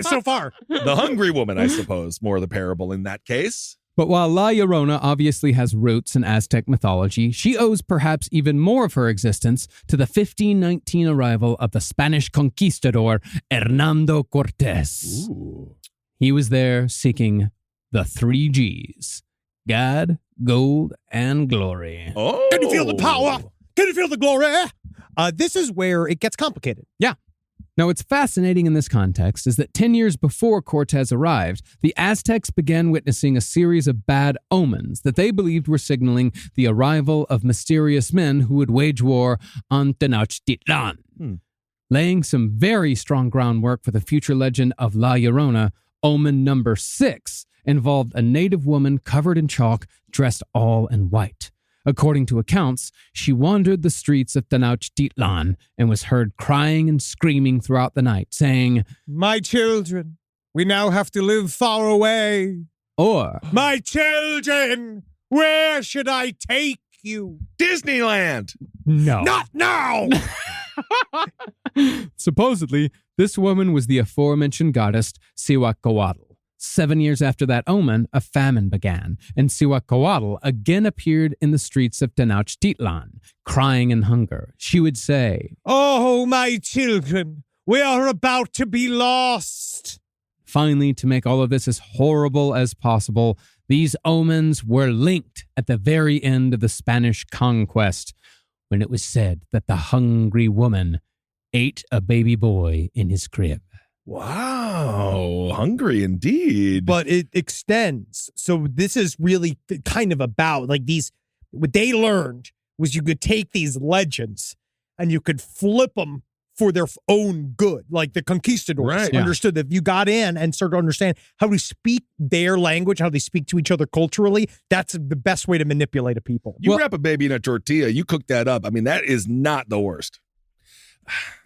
So far, The Hungry Woman, I suppose, more the parable in that case. But while La Llorona obviously has roots in Aztec mythology, she owes perhaps even more of her existence to the 1519 arrival of the Spanish conquistador Hernando Cortés. Ooh. He was there seeking the 3 Gs: God, gold, and glory. Oh. Can you feel the power? Can you feel the glory? This is where it gets complicated. Yeah. Now, what's fascinating in this context is that 10 years before Cortés arrived, the Aztecs began witnessing a series of bad omens that they believed were signaling the arrival of mysterious men who would wage war on Tenochtitlan. Laying some very strong groundwork for the future legend of La Llorona, omen number 6 involved a native woman covered in chalk, dressed all in white. According to accounts, she wandered the streets of Tenochtitlan and was heard crying and screaming throughout the night, saying, My children, we now have to live far away. or, My children, where should I take you? Disneyland. no. Not now! Supposedly, this woman was the aforementioned goddess Cihuacoatl. 7 years after that omen, a famine began, and Cihuacoatl again appeared in the streets of Tenochtitlan, crying in hunger. She would say, Oh, my children, we are about to be lost. Finally, to make all of this as horrible as possible, these omens were linked at the very end of the Spanish conquest, when it was said that the hungry woman ate a baby boy in his crib. Wow. Hungry indeed. But it extends. So this is really kind of about like these, what they learned was you could take these legends and you could flip them for their own good. Like the conquistadors understood that if you got in and started to understand how to speak their language, how they speak to each other culturally, that's the best way to manipulate a people. You wrap a baby in a tortilla, you cook that up. I mean, that is not the worst.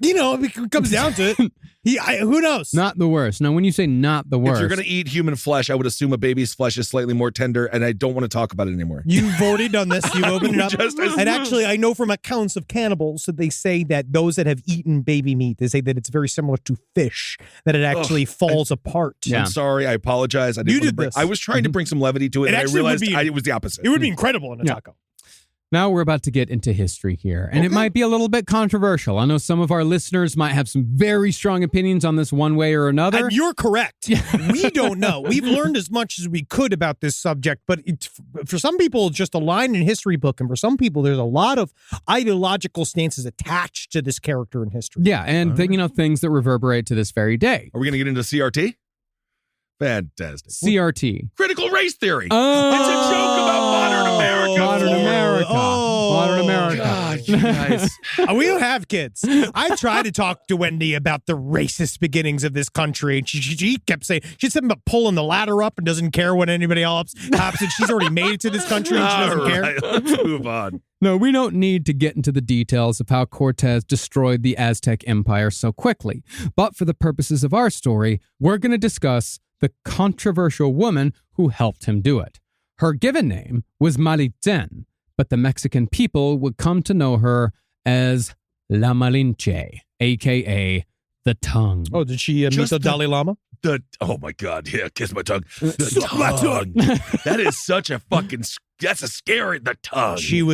You know, it comes down to it. Who knows? Not the worst. Now, when you say not the worst, If you're going to eat human flesh, I would assume a baby's flesh is slightly more tender, and I don't want to talk about it anymore. You've already done this. You've opened it up. Just- And actually, I know from accounts of cannibals that they say that those that have eaten baby meat, they say that it's very similar to fish, that it actually falls apart. Yeah. I'm sorry. I apologize. I didn't You want to did bring, this. I was trying to bring some levity to it, and I actually would realized be- it was the opposite. It would be incredible in a Yeah. taco. Now we're about to get into history here, and it might be a little bit controversial. I know some of our listeners might have some very strong opinions on this one way or another. And you're correct. We don't know. We've learned as much as we could about this subject, but for some people, it's just a line in a history book, and for some people, there's a lot of ideological stances attached to this character in history. Yeah, and things that reverberate to this very day. Are we going to get into CRT? Fantastic. CRT. Critical race theory. Oh. It's a joke about modern America. Modern America. Oh. Modern America. God, you guys. We don't have kids. I tried to talk to Wendy about the racist beginnings of this country, and she kept saying, she's something about pulling the ladder up and doesn't care what anybody else hops, and she's already made it to this country and she doesn't All care. right, let's move on. No, we don't need to get into the details of how Cortés destroyed the Aztec Empire so quickly. But for the purposes of our story, we're going to discuss the controversial woman who helped him do it. Her given name was Malitzin, but the Mexican people would come to know her as La Malinche, a.k.a. the Tongue. Oh, did she meet Just the the- Dalai Lama? Oh my God, yeah, kiss my tongue. The Suck my tongue. That is such a fucking, that's a scary, the tongue. She's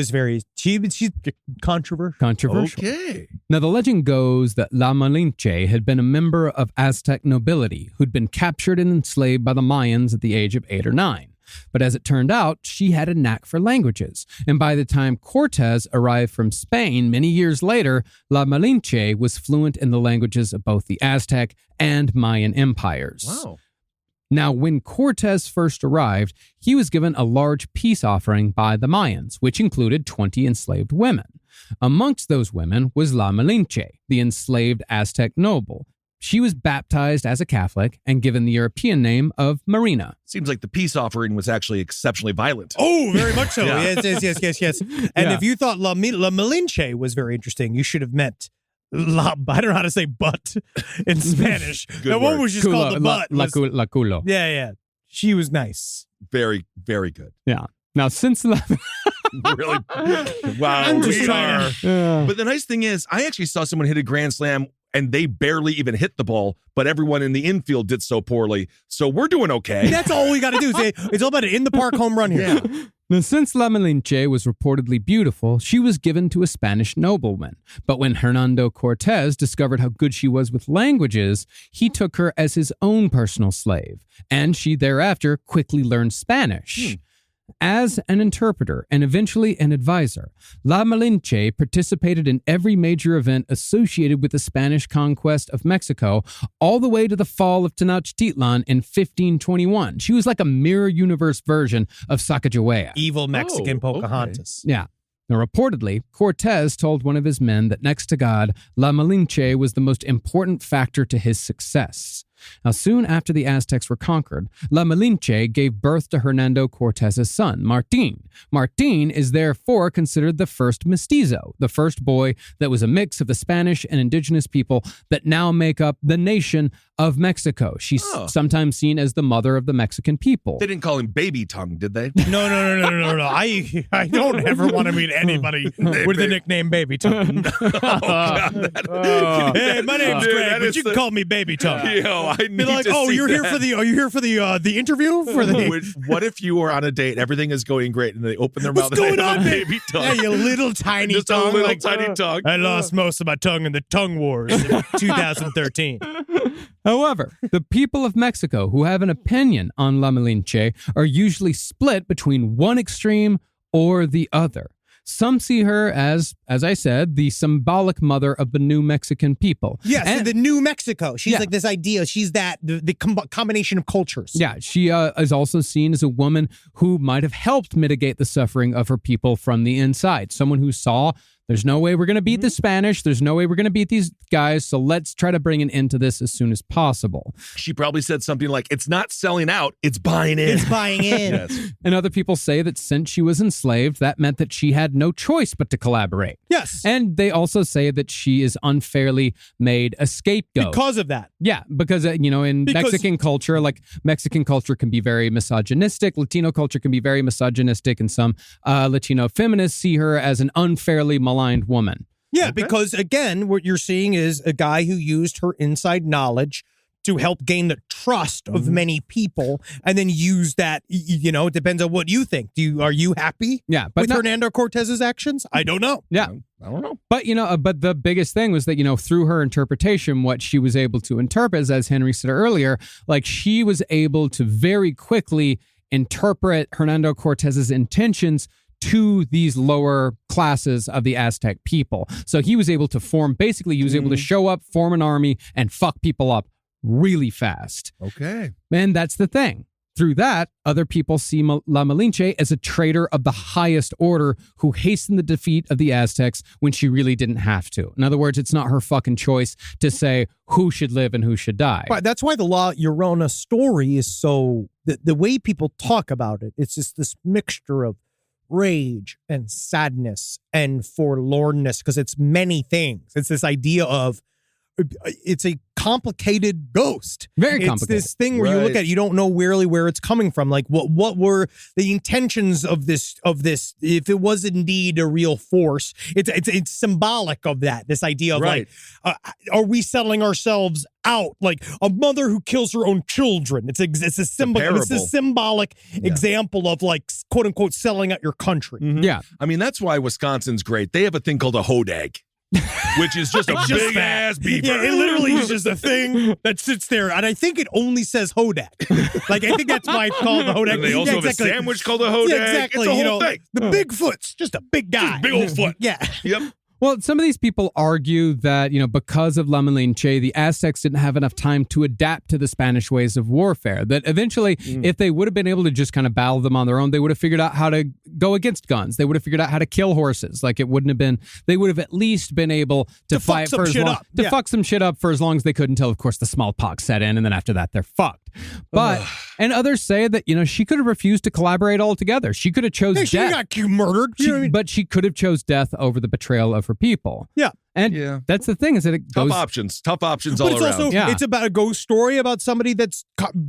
controversial. Controversial. Okay. Now, the legend goes that La Malinche had been a member of Aztec nobility who'd been captured and enslaved by the Mayans at the age of 8 or 9. But as it turned out, she had a knack for languages. And by the time Cortés arrived from Spain many years later, La Malinche was fluent in the languages of both the Aztec and Mayan empires. Wow. Now, when Cortés first arrived, he was given a large peace offering by the Mayans, which included 20 enslaved women. Amongst those women was La Malinche, the enslaved Aztec noble. She was baptized as a Catholic and given the European name of Marina. Seems like the peace offering was actually exceptionally violent. Oh, very much so. Yeah. Yes. And Yeah. if you thought La Malinche was very interesting, you should have meant I don't know how to say butt in Spanish. That one word. was just called the butt. La culo. Yeah. She was nice. Very, very good. Yeah. Now, since the Really? Wow, I'm just we trying are. to- But the nice thing is, I actually saw someone hit a grand slam and they barely even hit the ball, but everyone in the infield did so poorly. So we're doing okay. That's all we got to do. It's all about an in-the-park home run here. Yeah. Now, since La Malinche was reportedly beautiful, she was given to a Spanish nobleman. But when Hernando Cortez discovered how good she was with languages, he took her as his own personal slave, and she thereafter quickly learned Spanish. As an interpreter and eventually an advisor, La Malinche participated in every major event associated with the Spanish conquest of Mexico, all the way to the fall of Tenochtitlan in 1521. She was like a mirror universe version of Sacagawea. Evil Mexican Oh, okay. Pocahontas. Yeah. Now, reportedly, Cortez told one of his men that next to God, La Malinche was the most important factor to his success. Now, soon after the Aztecs were conquered, La Malinche gave birth to Hernando Cortez's son, Martin. Martin is therefore considered the first mestizo, the first boy that was a mix of the Spanish and indigenous people that now make up the nation of Mexico. She's sometimes seen as the mother of the Mexican people. They didn't call him Baby Tongue, did they? No. I don't ever want to meet anybody with the nickname Baby Tongue. Hey, my name's Dude, Greg, that but is you can call me Baby Tongue. Yo, I need Be like, to see you're here that. for the interview for the. What if you were on a date, everything is going great, and they open their What's mouth going and they on, have a babe? Baby Tongue? Yeah, you little tiny Just tongue. a little like, tiny tongue. I lost most of my tongue in the tongue wars in 2013. However, the people of Mexico who have an opinion on La Malinche are usually split between one extreme or the other. Some see her as I said, the symbolic mother of the new Mexican people. Yes, And- the new Mexico. She's Yeah. like this idea. She's the combination of cultures. Yeah, she is also seen as a woman who might have helped mitigate the suffering of her people from the inside. Someone who saw, there's no way we're going to beat the Spanish. There's no way we're going to beat these guys. So let's try to bring an end to this as soon as possible. She probably said something like, it's not selling out, it's buying in. It's buying in. Yes. And other people say that since she was enslaved, that meant that she had no choice but to collaborate. Yes. And they also say that she is unfairly made a scapegoat. Because of that. Yeah, because, in Mexican culture, Mexican culture can be very misogynistic. Latino culture can be very misogynistic. And some Latino feminists see her as an unfairly maligned woman. Yeah, because again, what you're seeing is a guy who used her inside knowledge to help gain the trust of many people, and then use that. It depends on what you think. Are you happy? Yeah, but with not- Hernando Cortez's actions? I don't know. Yeah. I don't know. But, but the biggest thing was that, through her interpretation, what she was able to interpret, as Henry said earlier, she was able to very quickly interpret Hernando Cortez's intentions to these lower classes of the Aztec people. So he was able to able to show up, form an army, and fuck people up really fast. Okay. And that's the thing. Through that, other people see La Malinche as a traitor of the highest order who hastened the defeat of the Aztecs when she really didn't have to. In other words, it's not her fucking choice to say who should live and who should die. But that's why the La Llorona story is so... The way people talk about it, it's just this mixture of rage and sadness and forlornness, because it's many things. It's this idea of... It's a complicated ghost. Very complicated. It's this thing where you look at it, you don't know really where it's coming from. Like what were the intentions of this if it was indeed a real force. It's symbolic of that. This idea of are we selling ourselves out? Like a mother who kills her own children. It's a symbol. It's a symbolic example of quote unquote selling out your country. Mm-hmm. Yeah. I mean, that's why Wisconsin's great. They have a thing called a hodag. Which is just a big ass beaver. Yeah, it literally is just a thing that sits there, and I think it only says hodag. I think that's why it's called the hodag. And they also have a sandwich called a hodag. Yeah, exactly. It's a whole thing. The Bigfoot's just a big guy. Just big old foot. Yeah. Yep. Well, some of these people argue that, because of La Malinche, the Aztecs didn't have enough time to adapt to the Spanish ways of warfare. That eventually, if they would have been able to just kind of battle them on their own, they would have figured out how to go against guns. They would have figured out how to kill horses. It wouldn't have been, they would have at least been able to fight for as long, fuck some shit up for as long as they could until, of course, the smallpox set in. And then after that, they're fucked. But, and others say that, she could have refused to collaborate altogether. She could have chose death. She got murdered. But she could have chose death over the betrayal of her people. Yeah. And that's the thing is that it goes... Tough options but all it's around. Also, it's about a ghost story about somebody that's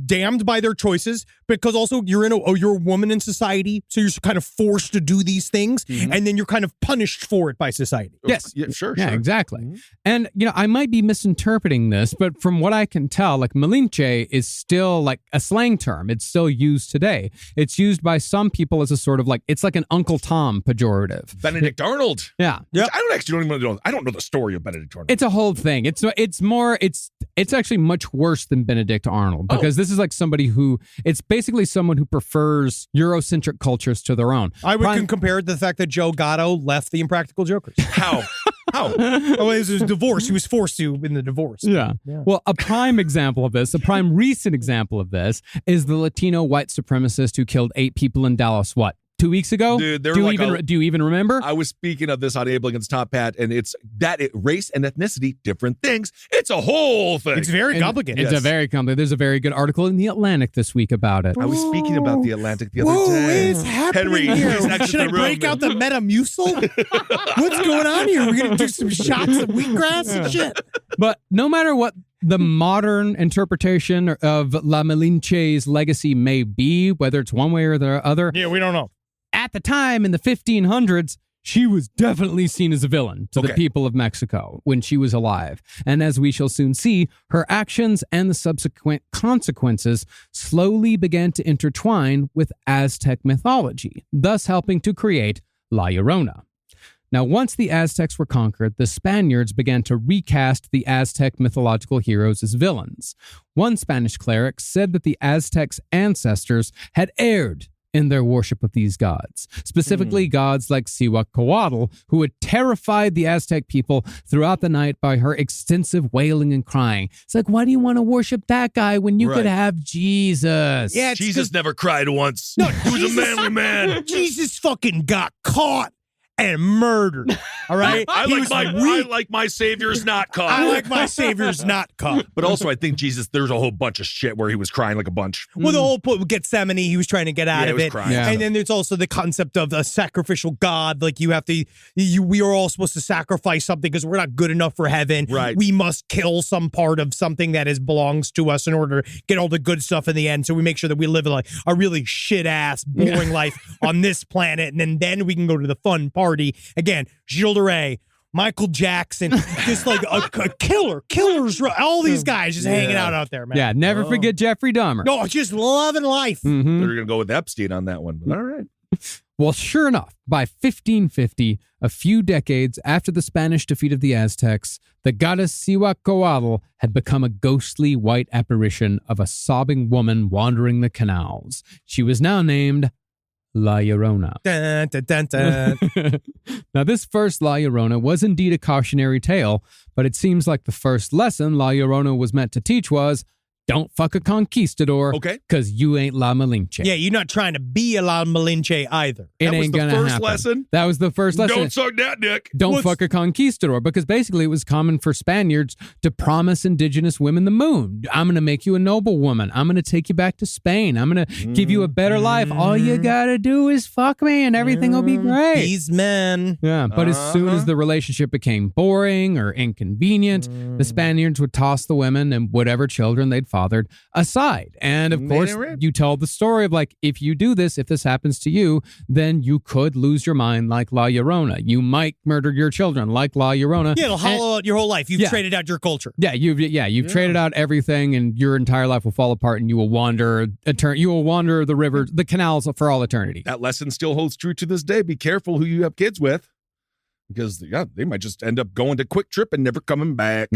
damned by their choices because also you're you're a woman in society, so you're kind of forced to do these things, and then you're kind of punished for it by society. Yes. Yeah, sure. Yeah, exactly. And, I might be misinterpreting this, but from what I can tell, like Malinche is still like a slang term. It's still used today. It's used by some people as a sort of like, it's like an Uncle Tom pejorative. Benedict Arnold. Yeah. I don't know the story of Benedict Arnold. It's a whole thing. It's actually much worse than Benedict Arnold because this is like somebody who, it's basically someone who prefers Eurocentric cultures to their own. I would compare it to the fact that Joe Gatto left the Impractical Jokers. How? Oh, it was his divorce. He was forced to in the divorce. Yeah. Well, a prime example of this, a prime recent example of this is the Latino white supremacist who killed 8 people in Dallas, 2 weeks ago? Dude, do you even remember? I was speaking of this on Abe Lincoln's Top Hat, and it's race and ethnicity, different things. It's a whole thing. It's very complicated. It's a very complicated. There's a very good article in The Atlantic this week about it. I was speaking about The Atlantic the other day. What is happening Henry, here? Should I break out the Metamucil? What's going on here? We're going to do some shots of wheatgrass and shit. But no matter what the modern interpretation of La Malinche's legacy may be, whether it's one way or the other. Yeah, we don't know. At the time in the 1500s, she was definitely seen as a villain to the people of Mexico when she was alive. And as we shall soon see, her actions and the subsequent consequences slowly began to intertwine with Aztec mythology, thus helping to create La Llorona. Now, once the Aztecs were conquered, the Spaniards began to recast the Aztec mythological heroes as villains. One Spanish cleric said that the Aztecs' ancestors had erred in their worship of these gods, specifically gods like Cihuacoatl, who had terrified the Aztec people throughout the night by her extensive wailing and crying. It's like, why do you want to worship that guy when you could have Jesus? Yeah, Jesus never cried once. No, he was a manly man. Jesus fucking got caught and murdered. All right? I like my savior's not caught. I like my savior's not caught. But also, I think Jesus, there's a whole bunch of shit where he was crying like a bunch. Well, the whole point with Gethsemane, he was trying to get out of it. Yeah. And then there's also the concept of a sacrificial God. Like we are all supposed to sacrifice something because we're not good enough for heaven. Right. We must kill some part of something that belongs to us in order to get all the good stuff in the end. So we make sure that we live like a really shit ass, boring life on this planet. And then we can go to the fun party. Again, Gilles de Rais, Michael Jackson, just like a killers, all these guys just hanging out there, man. Yeah, never forget Jeffrey Dahmer. No, just loving life. They're going to go with Epstein on that one. But all right. Well, sure enough, by 1550, a few decades after the Spanish defeat of the Aztecs, the goddess Cihuacoatl had become a ghostly white apparition of a sobbing woman wandering the canals. She was now named La Llorona. Dun, dun, dun, dun. Now, this first La Llorona was indeed a cautionary tale, but it seems like the first lesson La Llorona was meant to teach was, don't fuck a conquistador, because you ain't La Malinche. Yeah, you're not trying to be a La Malinche either. It ain't gonna happen. Lesson? That was the first lesson. Don't suck that dick. Don't fuck a conquistador, because basically it was common for Spaniards to promise indigenous women the moon. I'm going to make you a noble woman. I'm going to take you back to Spain. I'm going to give you a better life. All you got to do is fuck me and everything will be great. These men. Yeah, but as soon as the relationship became boring or inconvenient, the Spaniards would toss the women and whatever children they'd fathered aside. And of course, you tell the story of like, if you do this, if this happens to you, then you could lose your mind like La Llorona. You might murder your children like La Llorona. Yeah, it'll hollow out your whole life. You've traded out your culture. Yeah, you've traded out everything, and your entire life will fall apart, and you will wander the rivers, the canals for all eternity. That lesson still holds true to this day. Be careful who you have kids with, because they might just end up going to Quick Trip and never coming back.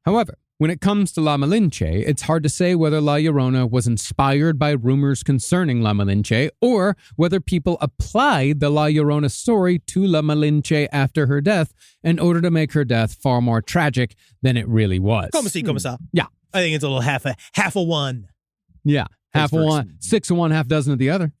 However, when it comes to La Malinche, it's hard to say whether La Llorona was inspired by rumors concerning La Malinche or whether people applied the La Llorona story to La Malinche after her death in order to make her death far more tragic than it really was. Como si, como sa. Yeah. I think it's a little half a one. Yeah, half of one, 6 of one, half dozen of the other.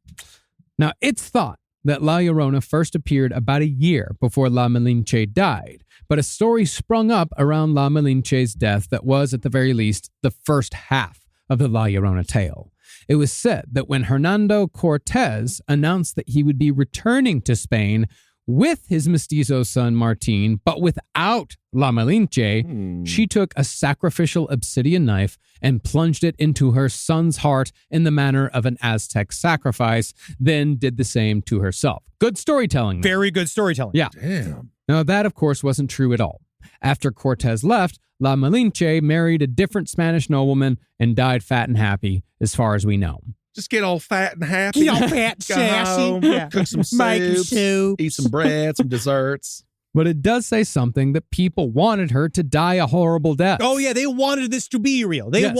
Now, it's thought that La Llorona first appeared about a year before La Malinche died, but a story sprung up around La Malinche's death that was, at the very least, the first half of the La Llorona tale. It was said that when Hernando Cortez announced that he would be returning to Spain with his mestizo son Martin, but without La Malinche, she took a sacrificial obsidian knife and plunged it into her son's heart in the manner of an Aztec sacrifice, then did the same to herself. Good storytelling. Very good storytelling. Yeah. Damn. Now, that, of course, wasn't true at all. After Cortez left, La Malinche married a different Spanish nobleman and died fat and happy, as far as we know. Just get all fat and happy. Get all fat, Go sassy. home, Yeah. cook some Make soups, soup. eat some bread, some desserts. But it does say something that people wanted her to die a horrible death. Oh yeah, they wanted this to be real. They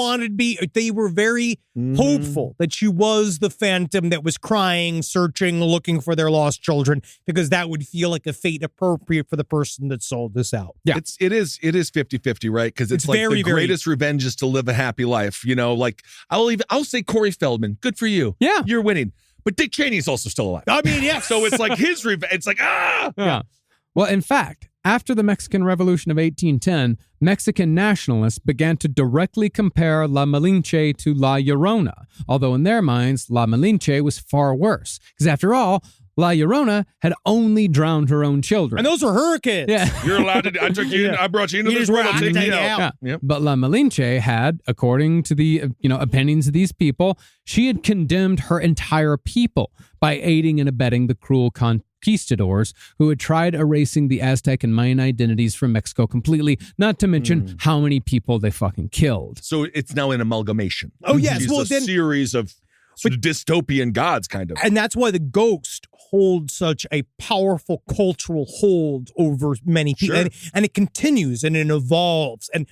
they were very hopeful that she was the phantom that was crying, searching, looking for their lost children, because that would feel like a fate appropriate for the person that sold this out. Yeah. It is 50-50, right? Because it's like very, the greatest revenge is to live a happy life. You know, like I'll say Corey Feldman, good for you. Yeah. You're winning. But Dick Cheney's also still alive. I mean, yeah. So it's like his revenge. It's like, Yeah. Well, in fact, after the Mexican Revolution of 1810, Mexican nationalists began to directly compare La Malinche to La Llorona, although in their minds, La Malinche was far worse. Because after all, La Llorona had only drowned her own children. And those were her kids. Yeah. You're allowed to. I took you. I brought you into You this just world. I'll wanted take to you take you out. out. Yep. But La Malinche had, according to the opinions of these people, she had condemned her entire people by aiding and abetting the cruel conquistadors who had tried erasing the Aztec and Mayan identities from Mexico completely, not to mention how many people they fucking killed. So it's now an amalgamation. Oh, yes. She's Well, a then- series of sort of dystopian gods, kind of. And that's why the ghost holds such a powerful cultural hold over many people. Sure. And it continues and it evolves. And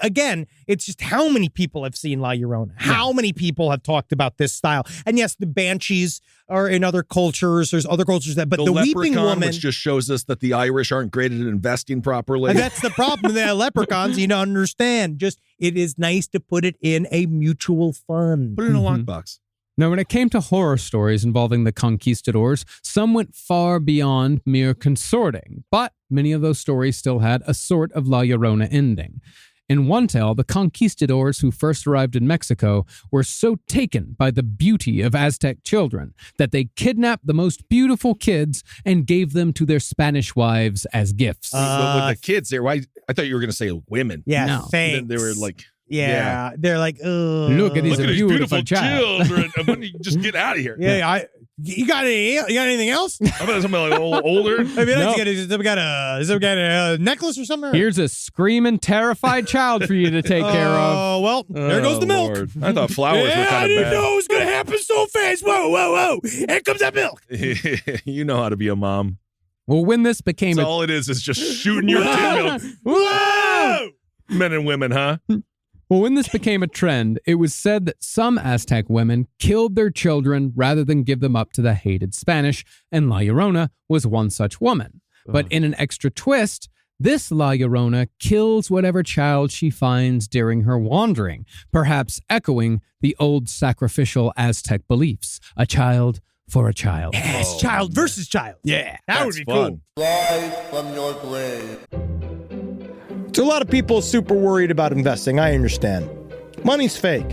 again, it's just how many people have seen La Llorona? How many people have talked about this style? And yes, the banshees are in other cultures. There's other cultures that, but the weeping leprechaun, woman, which just shows us that the Irish aren't great at investing properly. and that's the problem. The leprechauns, you don't understand. Just it is nice to put it in a mutual fund. Put it in a lockbox. Now, when it came to horror stories involving the conquistadors, some went far beyond mere consorting, but many of those stories still had a sort of La Llorona ending. In one tale, the conquistadors who first arrived in Mexico were so taken by the beauty of Aztec children that they kidnapped the most beautiful kids and gave them to their Spanish wives as gifts. But with the kids there, I thought you were going to say women. Yeah, No. thanks. Then they were like, yeah, they're like, Look at these look at these beautiful beautiful child. children. When you just get out of here. yeah, you got anything else? How about somebody like older? I mean, No. has we got a necklace or something? Here's a screaming, terrified child for you to take care of. Oh, well, there goes the milk. Lord. I thought flowers were I kind didn't of bad. know it was going to happen so fast. Whoa. Here comes that milk. You know how to be a mom. Well, when this became So all it is just shooting your tin milk. Whoa! Men and women, huh? Well, when this became a trend, it was said that some Aztec women killed their children rather than give them up to the hated Spanish, and La Llorona was one such woman. But in an extra twist, this La Llorona kills whatever child she finds during her wandering, perhaps echoing the old sacrificial Aztec beliefs. A child for a child. Yes, child versus child. Yeah. That would That's be fun. cool. Rise from your grave. So a lot of people are super worried about investing. I understand. Money's fake.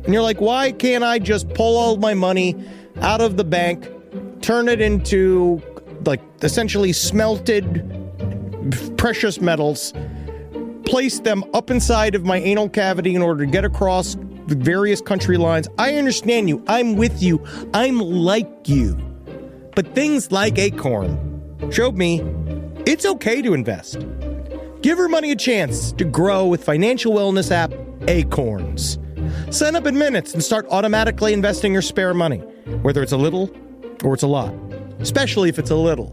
And you're like, why can't I just pull all my money out of the bank, turn it into like essentially smelted precious metals, place them up inside of my anal cavity in order to get across the various country lines? I understand you. I'm with you. I'm like you. But things like Acorn showed me it's okay to invest. Give your money a chance to grow with financial wellness app Acorns. Sign up in minutes and start automatically investing your spare money, whether it's a little or it's a lot, especially if it's a little.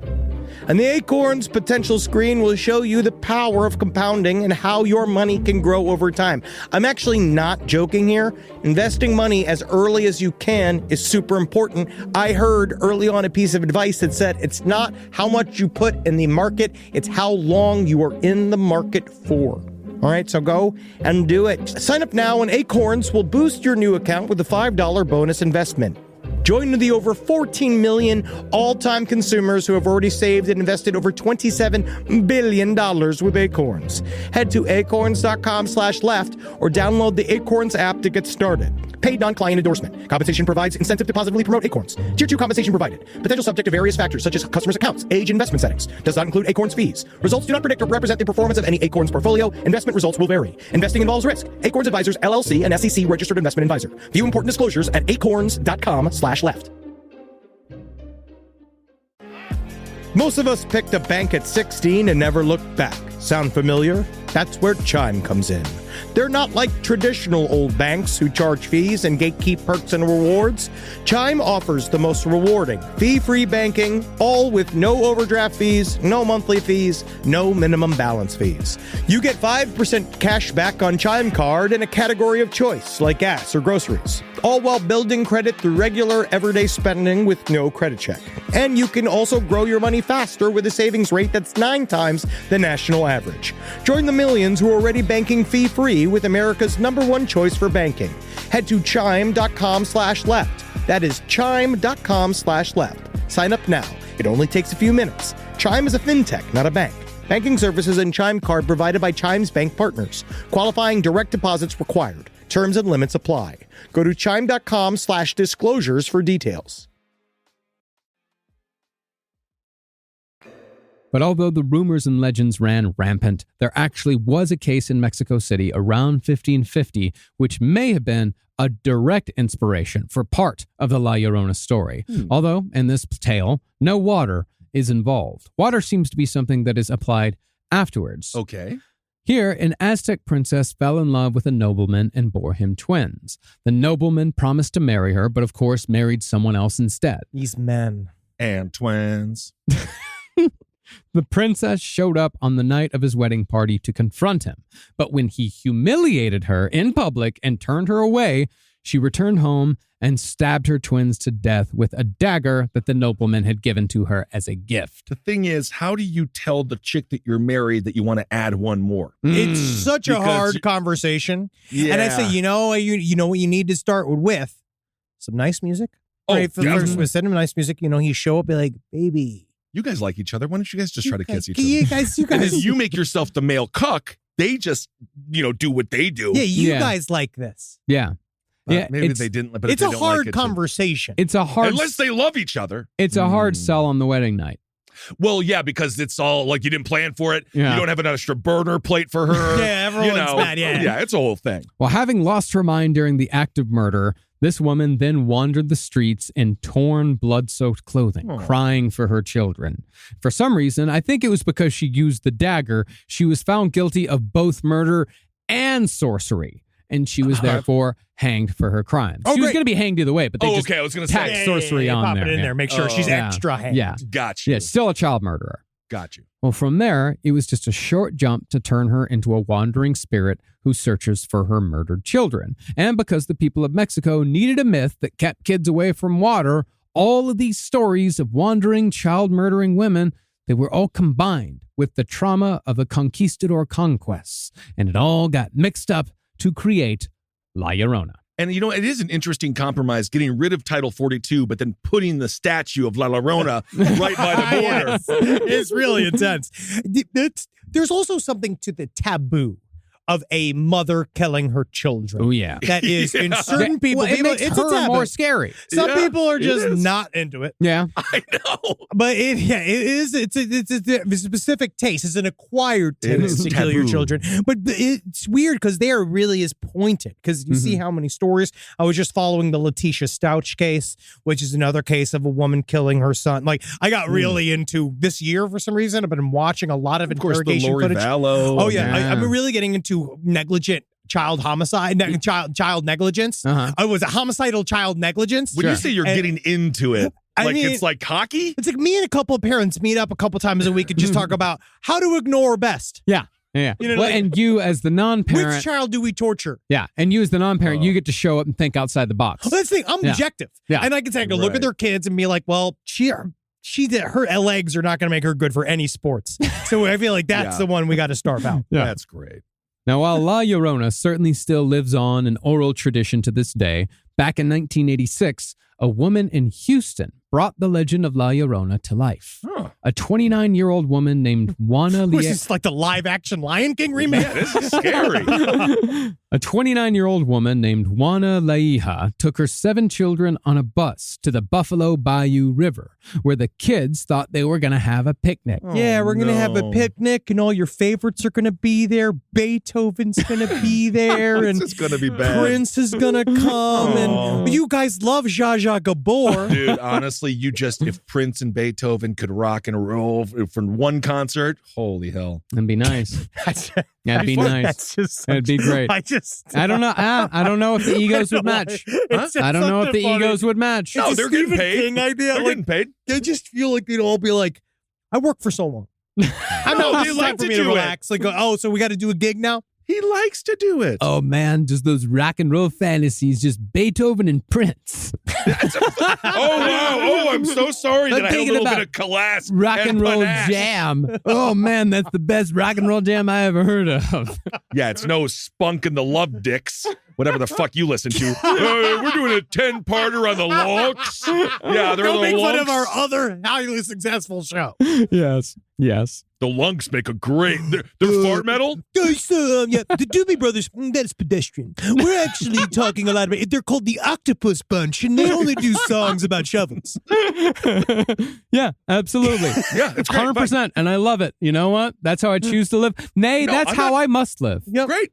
And the Acorns potential screen will show you the power of compounding and how your money can grow over time. I'm actually not joking here. Investing money as early as you can is super important. I heard early on a piece of advice that said it's not how much you put in the market, it's how long you are in the market for. All right, so go and do it. Sign up now and Acorns will boost your new account with a $5 bonus investment. Join the over 14 million all-time consumers who have already saved and invested over $27 billion with Acorns. Head to acorns.com/left or download the Acorns app to get started. Paid non-client endorsement. Compensation provides incentive to positively promote Acorns. Tier 2 compensation provided. Potential subject to various factors such as customers' accounts, age, and investment settings. Does not include Acorns fees. Results do not predict or represent the performance of any Acorns portfolio. Investment results will vary. Investing involves risk. Acorns Advisors, LLC, an SEC registered investment advisor. View important disclosures at acorns.com/left. Most of us picked a bank at 16 and never looked back. Sound familiar? That's where Chime comes in. They're not like traditional old banks who charge fees and gatekeep perks and rewards. Chime offers the most rewarding, fee-free banking, all with no overdraft fees, no monthly fees, no minimum balance fees. You get 5% cash back on Chime Card in a category of choice, like gas or groceries, all while building credit through regular, everyday spending with no credit check. And you can also grow your money faster with a savings rate that's 9 times the national average. Join the millions who are already banking fee-free with America's #1 choice for banking. Head to chime.com/left. That is chime.com/left. Sign up now. It only takes a few minutes. Chime is a fintech, not a bank. Banking services and Chime Card provided by Chime's bank partners. Qualifying direct deposits required. Terms and limits apply. Go to chime.com/disclosures for details. But although the rumors and legends ran rampant, there actually was a case in Mexico City around 1550, which may have been a direct inspiration for part of the La Llorona story. Although, in this tale, no water is involved. Water seems to be something that is applied afterwards. Okay. Here, an Aztec princess fell in love with a nobleman and bore him twins. The nobleman promised to marry her, but of course married someone else instead. These men. And twins. The princess showed up on the night of his wedding party to confront him, but when he humiliated her in public and turned her away, she returned home and stabbed her twins to death with a dagger that the nobleman had given to her as a gift. The thing is, how do you tell the chick that you're married that you want to add one more? It's such a hard conversation. Yeah. And I say, you know what you need to start with? Some nice music. Right, with some nice music, you show up, be like, baby. You guys like each other. Why don't you guys just try to kiss each other? You guys. And then you make yourself the male cuck. They just, do what they do. Yeah, you guys like this. Yeah. Maybe they didn't. But it's a hard conversation. It's a hard, unless they love each other. It's a hard sell on the wedding night. Well, yeah, because it's all like you didn't plan for it. Yeah. You don't have an extra burner plate for her. Yeah, everyone's mad. Yeah, it's a whole thing. Well, having lost her mind during the act of murder, this woman then wandered the streets in torn, blood-soaked clothing, crying for her children. For some reason, I think it was because she used the dagger, she was found guilty of both murder and sorcery, and she was therefore hanged for her crimes. She was going to be hanged either way, but they just I was going to tacked sorcery on pop there. It in there. Make sure she's extra hanged. Yeah. Got you. Yeah, still a child murderer. Got you. Well, from there, it was just a short jump to turn her into a wandering spirit who searches for her murdered children. And because the people of Mexico needed a myth that kept kids away from water, all of these stories of wandering, child-murdering women, they were all combined with the trauma of the conquistador conquests, and it all got mixed up to create La Llorona. And, it is an interesting compromise, getting rid of Title 42, but then putting the statue of La Llorona right by the border. Yes. It's really intense. There's also something to the taboo of a mother killing her children. Oh, yeah. That is, in certain people, it makes it's her a taboo. more scary. Some people are just not into it. Yeah. I know. But it is. It's a specific taste. It's an acquired taste to kill your children. But it's weird because there really is pointed. Because you see how many stories. I was just following the Letitia Stouch case, which is another case of a woman killing her son. Like, I got really into this year for some reason. I've been watching a lot of interrogation Lori footage. Vallow. Oh yeah, I've been really getting into negligent child homicide, child negligence. Was it homicidal child negligence? When you say you're getting into it, it's like hockey? It's like me and a couple of parents meet up a couple times a week and just talk about how to ignore best. Yeah. And you as the non-parent. Which child do we torture? Yeah. And you as the non-parent, you get to show up and think outside the box. Well, that's the thing. I'm objective. Yeah. And I can take a look at their kids and be like, well, her legs are not going to make her good for any sports. So I feel like that's the one we got to starve out. Yeah. That's great. Now, while La Llorona certainly still lives on in oral tradition to this day, back in 1986, a woman in Houston brought the legend of La Llorona to life. A 29-year-old woman named Juana Was this like the live-action Lion King remake? Yeah, this is scary. A 29-year-old woman named Juana Laija took her 7 children on a bus to the Buffalo Bayou River, where the kids thought they were going to have a picnic. Yeah, we're going to have a picnic, and all your favorites are going to be there. Beethoven's going to be there, and It's going to be bad. Prince is going to come, and you guys love Zsa Zsa Gabor. Dude, honestly, if Prince and Beethoven could rock and roll from one concert, holy hell. That'd be nice. That'd be nice. That's just That'd be great. I don't know. I don't know if the egos would match. I don't know if the egos would match. No, they're getting paid. King idea. They're getting paid. They just feel like they'd all be like, I work for so long. I know they it's like time for to me to do it. relax. Like, oh, so we got to do a gig now? He likes to do it. Oh man, just those rock and roll fantasies, just Beethoven and Prince. Oh, wow. Oh, I'm so sorry that I had a thinking little about bit of class. Rock and roll jam. Oh man, that's the best rock and roll jam I ever heard of. Yeah, it's no Spunk and the Love Dicks, whatever the fuck you listen to. We're doing a 10-parter on the Lonks. Yeah, they're Don't the make fun Lunks. of our other highly successful show. Yes. The Lunks make a great. They're fart metal. Guys, yeah, the Doobie Brothers, that's pedestrian. We're actually talking a lot about it. They're called the Octopus Bunch, and they only do songs about shovels. Yeah, absolutely. Yeah, it's great. 100%. And I love it. You know what? That's how I choose to live. Nay, No, that's I'm how not- I must live. Yep. Great.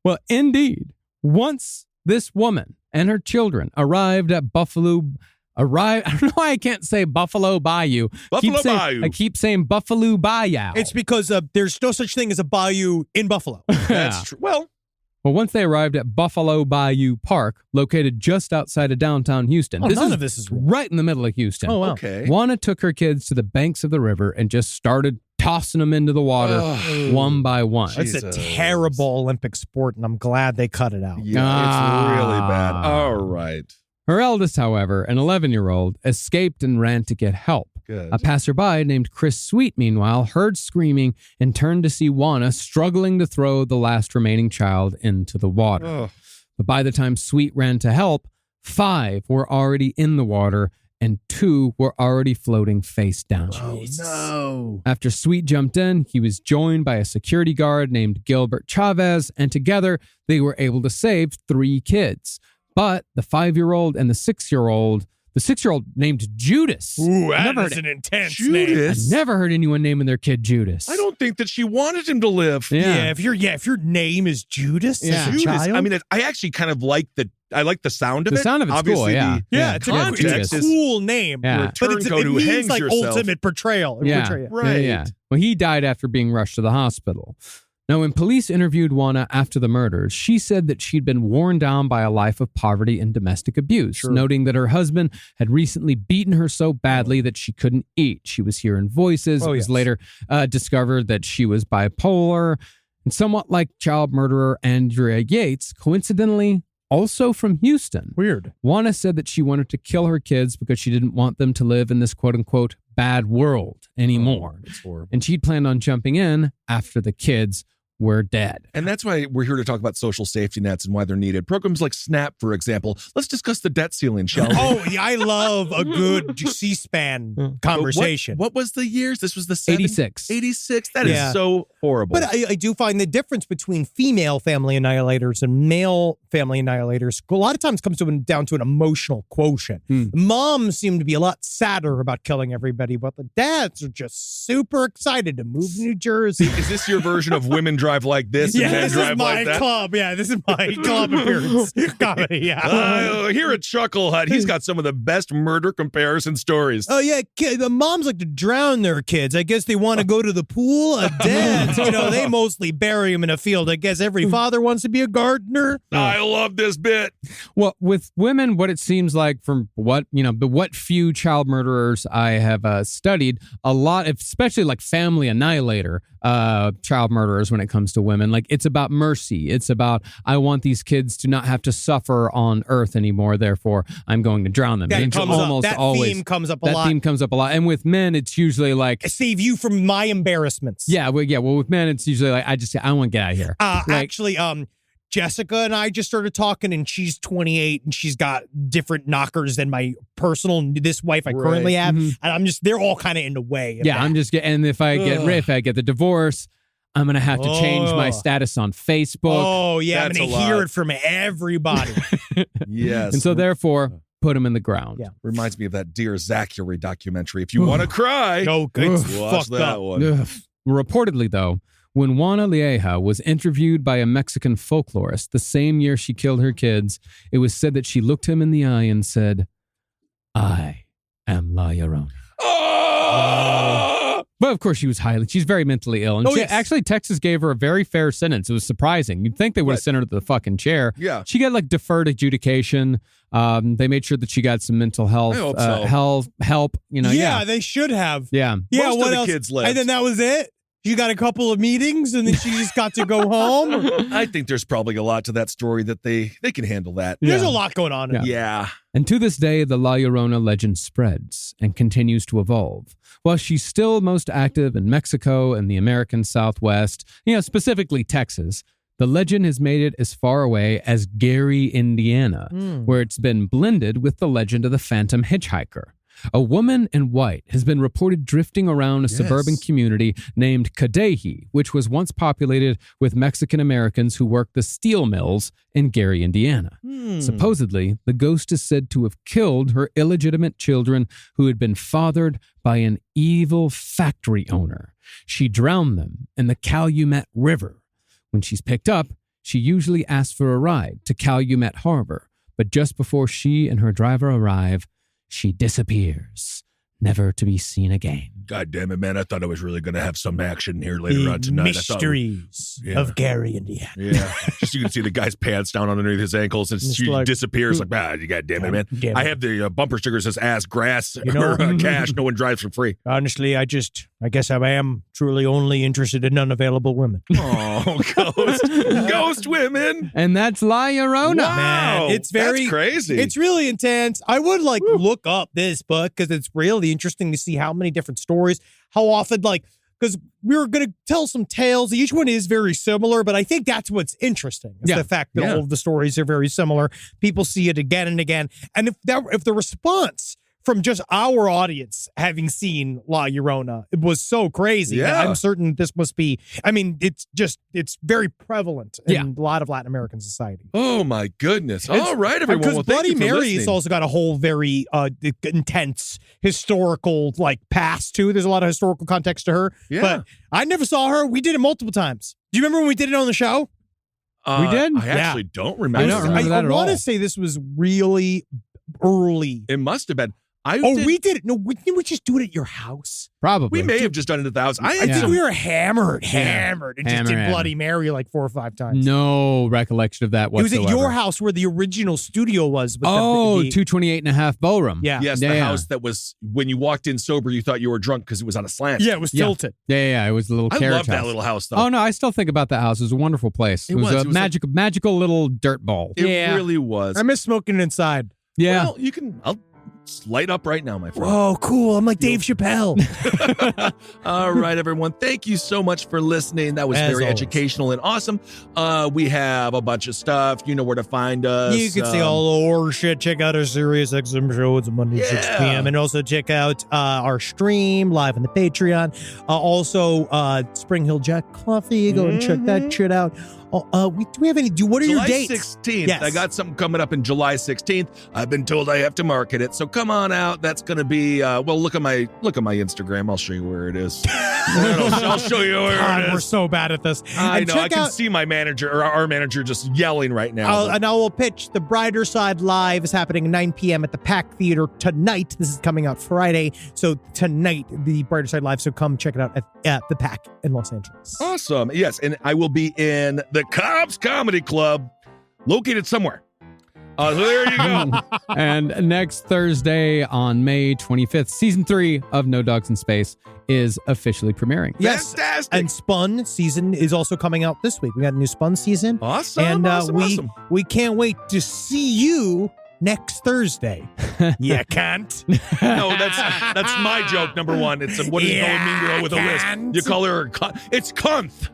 Well, indeed, once this woman and her children arrived at I don't know why I can't say Buffalo Bayou. Bayou. I keep saying Buffalo Bayou. It's because there's no such thing as a bayou in Buffalo. That's true. Well, once they arrived at Buffalo Bayou Park, located just outside of downtown Houston. None of this is real. right in the middle of Houston. Oh, wow. okay. Juana took her kids to the banks of the river and just started tossing them into the water one by one. That's Jesus. a terrible Olympic sport, and I'm glad they cut it out. Yeah, it's really bad. All right. Her eldest, however, an 11-year-old, escaped and ran to get help. Good. A passerby named Chris Sweet, meanwhile, heard screaming and turned to see Juana struggling to throw the last remaining child into the water. Ugh. But by the time Sweet ran to help, 5 were already in the water and 2 were already floating face down. Oh, no. After Sweet jumped in, he was joined by a security guard named Gilbert Chavez, and together they were able to save 3 kids. But the 5-year-old and the 6-year-old, named Judas. Ooh, I that never is heard an intense name. Judas? I never heard anyone naming their kid Judas. I don't think that she wanted him to live. Yeah. If your name is Judas Yeah. as a Judas. child, I mean, I actually kind of like the sound of The it. sound of it's cool, Obviously, yeah. yeah, it's context a is- cool name. Yeah. But Turncoat it who means hangs like yourself. ultimate portrayal. Yeah. Right. Yeah. Well, he died after being rushed to the hospital. Now, when police interviewed Juana after the murders, she said that she'd been worn down by a life of poverty and domestic abuse, noting that her husband had recently beaten her so badly that she couldn't eat. She was hearing voices. It was later discovered that she was bipolar. And somewhat like child murderer Andrea Yates, coincidentally, also from Houston. Weird. Juana said that she wanted to kill her kids because she didn't want them to live in this quote-unquote bad world anymore. It's horrible. And she'd planned on jumping in after the kids were dead. And that's why we're here to talk about social safety nets and why they're needed. Programs like SNAP, for example. Let's discuss the debt ceiling, shall we? Oh, yeah, I love a good C-SPAN conversation. What was the years? This was the 86. 86? That is Yeah. so horrible. But I do find the difference between female family annihilators and male family annihilators a lot of times comes down to an emotional quotient. Moms seem to be a lot sadder about killing everybody, but the dads are just super excited to move to New Jersey. Is this your version of women drive like this and Yeah, men this drive is my like that? club. Yeah, this is my club appearance comedy. Yeah. Here at Chuckle Hut, he's got some of the best murder comparison stories. Oh yeah, the moms like to drown their kids. I guess they want to go to the pool. Dads, they mostly bury them in a field. I guess every father wants to be a gardener. I love this bit. Well, with women, what it seems like from what few child murderers I have studied, a lot, especially like family annihilator child murderers when it comes to women, like it's about mercy. It's about, I want these kids to not have to suffer on earth anymore, therefore I'm going to drown them. That It's comes almost up. That always, theme comes up a that lot. theme comes up a lot. And with men, it's usually like, Save you from my embarrassments. well, with men, it's usually like, I want to get out of here. Actually, Jessica and I just started talking, and she's 28, and she's got different knockers than my this wife I currently have, and they're all kind of in the way. Yeah, I'm just getting, and if I get the divorce, I'm going to have to change my status on Facebook. Oh, yeah, I'm going to hear it from everybody. Yes. And so therefore, put him in the ground. Yeah. Reminds me of that Dear Zachary documentary. If you want to cry, no, good. watch that one. Reportedly, though, when Juana Lieja was interviewed by a Mexican folklorist the same year she killed her kids, it was said that she looked him in the eye and said, "I am La Llorona." But of course, she's very mentally ill. And actually, Texas gave her a very fair sentence. It was surprising. You'd think they would have sent her to the fucking chair. Yeah. She got deferred adjudication. They made sure that she got some mental health help. Yeah, they should have. Yeah. Most what of the else? kids lived. And then that was it? You got a couple of meetings, and then she just got to go home? I think there's probably a lot to that story that they can handle that. There's a lot going on. Yeah. And to this day, the La Llorona legend spreads and continues to evolve. While she's still most active in Mexico and the American Southwest, specifically Texas, the legend has made it as far away as Gary, Indiana, where it's been blended with the legend of the Phantom Hitchhiker. A woman in white has been reported drifting around a suburban community named Cadeji, which was once populated with Mexican Americans who worked the steel mills in Gary, Indiana. Supposedly, the ghost is said to have killed her illegitimate children who had been fathered by an evil factory owner. She drowned them in the Calumet River. When she's picked up, she usually asks for a ride to Calumet Harbor, but just before she and her driver arrive, she disappears, never to be seen again. God damn it, man. I thought I was really going to have some action here later on tonight. Mysteries of Gary, Indiana. Yeah. Just you can see the guy's pants down underneath his ankles, and she disappears. God damn it, man. I have the bumper sticker that says ass grass or cash. No one drives for free. Honestly, I guess I am truly only interested in unavailable women. Oh, ghost women. And that's La Llorona. Wow. Man, that's crazy. It's really intense. I would look up this book because it's really interesting to see how many different stories, how often, because we were going to tell some tales. Each one is very similar, but I think that's what's interesting. Is the fact that all of the stories are very similar. People see it again and again. And if the response from just our audience having seen La Llorona, it was so crazy. Yeah. I'm certain this must be, it's very prevalent in a lot of Latin American society. Oh, my goodness. All right, everyone. Because Well, Bloody Mary has has also got a whole very intense historical past, too. There's a lot of historical context to her. Yeah. But I never saw her. We did it multiple times. Do you remember when we did it on the show? We did? I actually don't remember. I don't remember that at all. I want to say this was really early. It must have been. We did it. No, didn't we just do it at your house? Probably. We may have just done it at the house. I think we were hammered, and just did Bloody Mary 4 or 5 times. No recollection of that whatsoever. It was at your house where the original studio was. With 228 and a half ballroom. Yeah. Yes, the house that was, when you walked in sober, you thought you were drunk because it was on a slant. Yeah, it was tilted. Yeah, it was a little carriage loved that house. little house, though. Oh, no, I still think about that house. It was a wonderful place. It was a magical little dirt ball. It really was. I miss smoking inside. Yeah. Well, I'll light up right now, my friend. Oh, cool. I'm like Dave Chappelle. All right, everyone. Thank you so much for listening. That was very educational and awesome. We have a bunch of stuff. You know where to find us. You can see all the horror shit. Check out our Sirius XM show. It's a Monday, 6 p.m. And also check out our stream live on the Patreon. Also, Spring Hill Jack Coffee. Go and check that shit out. Do we have any? What are your dates? July 16th. Yes. I got something coming up in July 16th. I've been told I have to market it, so come on out. That's going to be. Look at my Instagram. I'll show you where it is. I'll show you where it is. We're so bad at this. I know. I can see my manager or our manager just yelling right now. And I will pitch the Brighter Side Live is happening at 9 p.m. at the Pack Theater tonight. This is coming out Friday, so tonight the Brighter Side Live. So come check it out at the Pack in Los Angeles. Awesome. Yes, and I will be in the Cobb's Comedy Club, located somewhere. So there you go. And next Thursday on May 25th, season 3 of No Dogs in Space is officially premiering. Yes. Fantastic. And Spun season is also coming out this week. We got a new Spun season. Awesome. And awesome. we can't wait to see you next Thursday. You can't. No, that's my joke, number one. It's what does no mean girl with a lisp? You call her it's cunt.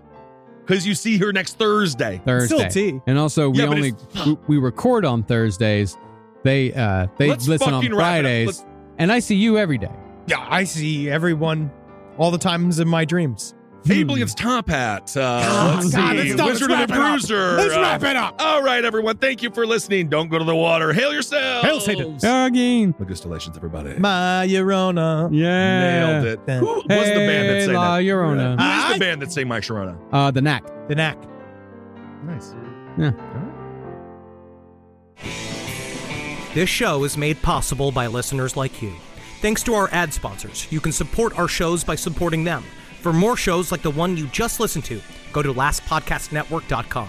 because you see her next Thursday. Still tea. And also, we record on Thursdays. They listen on Fridays, and I see you every day. Yeah, I see everyone all the times in my dreams. Abel against Top Hat. Let's see. Wizard and the Bruiser. Let's wrap it up. All right, everyone. Thank you for listening. Don't go to the water. Hail yourselves. Hail Satan. Again. Congratulations, everybody. My Llorona. Yeah. Nailed it. Who was the band that sang La that? Llorona. Who's the band that sang My Sharona? The Knack. The Knack. Nice. Yeah. This show is made possible by listeners like you. Thanks to our ad sponsors, you can support our shows by supporting them. For more shows like the one you just listened to, go to lastpodcastnetwork.com.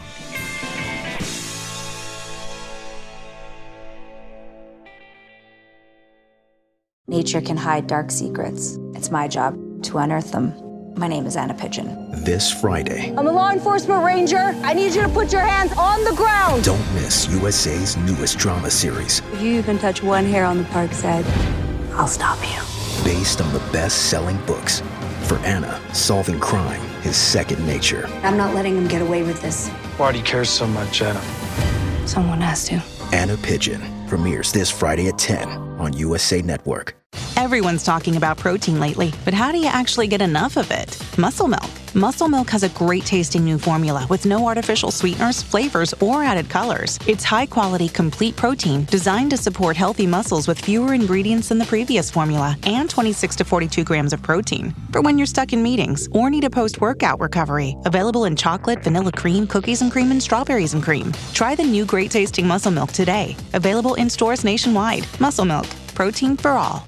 Nature can hide dark secrets. It's my job to unearth them. My name is Anna Pigeon. This Friday. I'm a law enforcement ranger. I need you to put your hands on the ground. Don't miss USA's newest drama series. If you even touch one hair on the park's head, I'll stop you. Based on the best-selling books. For Anna, solving crime is second nature. I'm not letting him get away with this. Why do you care so much, Anna? Someone has to. Anna Pigeon premieres this Friday at 10 on USA Network. Everyone's talking about protein lately, but how do you actually get enough of it? Muscle Milk. Muscle Milk has a great tasting new formula with no artificial sweeteners, flavors, or added colors. It's high quality, complete protein designed to support healthy muscles with fewer ingredients than the previous formula and 26 to 42 grams of protein. For when you're stuck in meetings or need a post-workout recovery. Available in chocolate, vanilla cream, cookies and cream, and strawberries and cream. Try the new great tasting Muscle Milk today. Available in stores nationwide. Muscle Milk. Protein for all.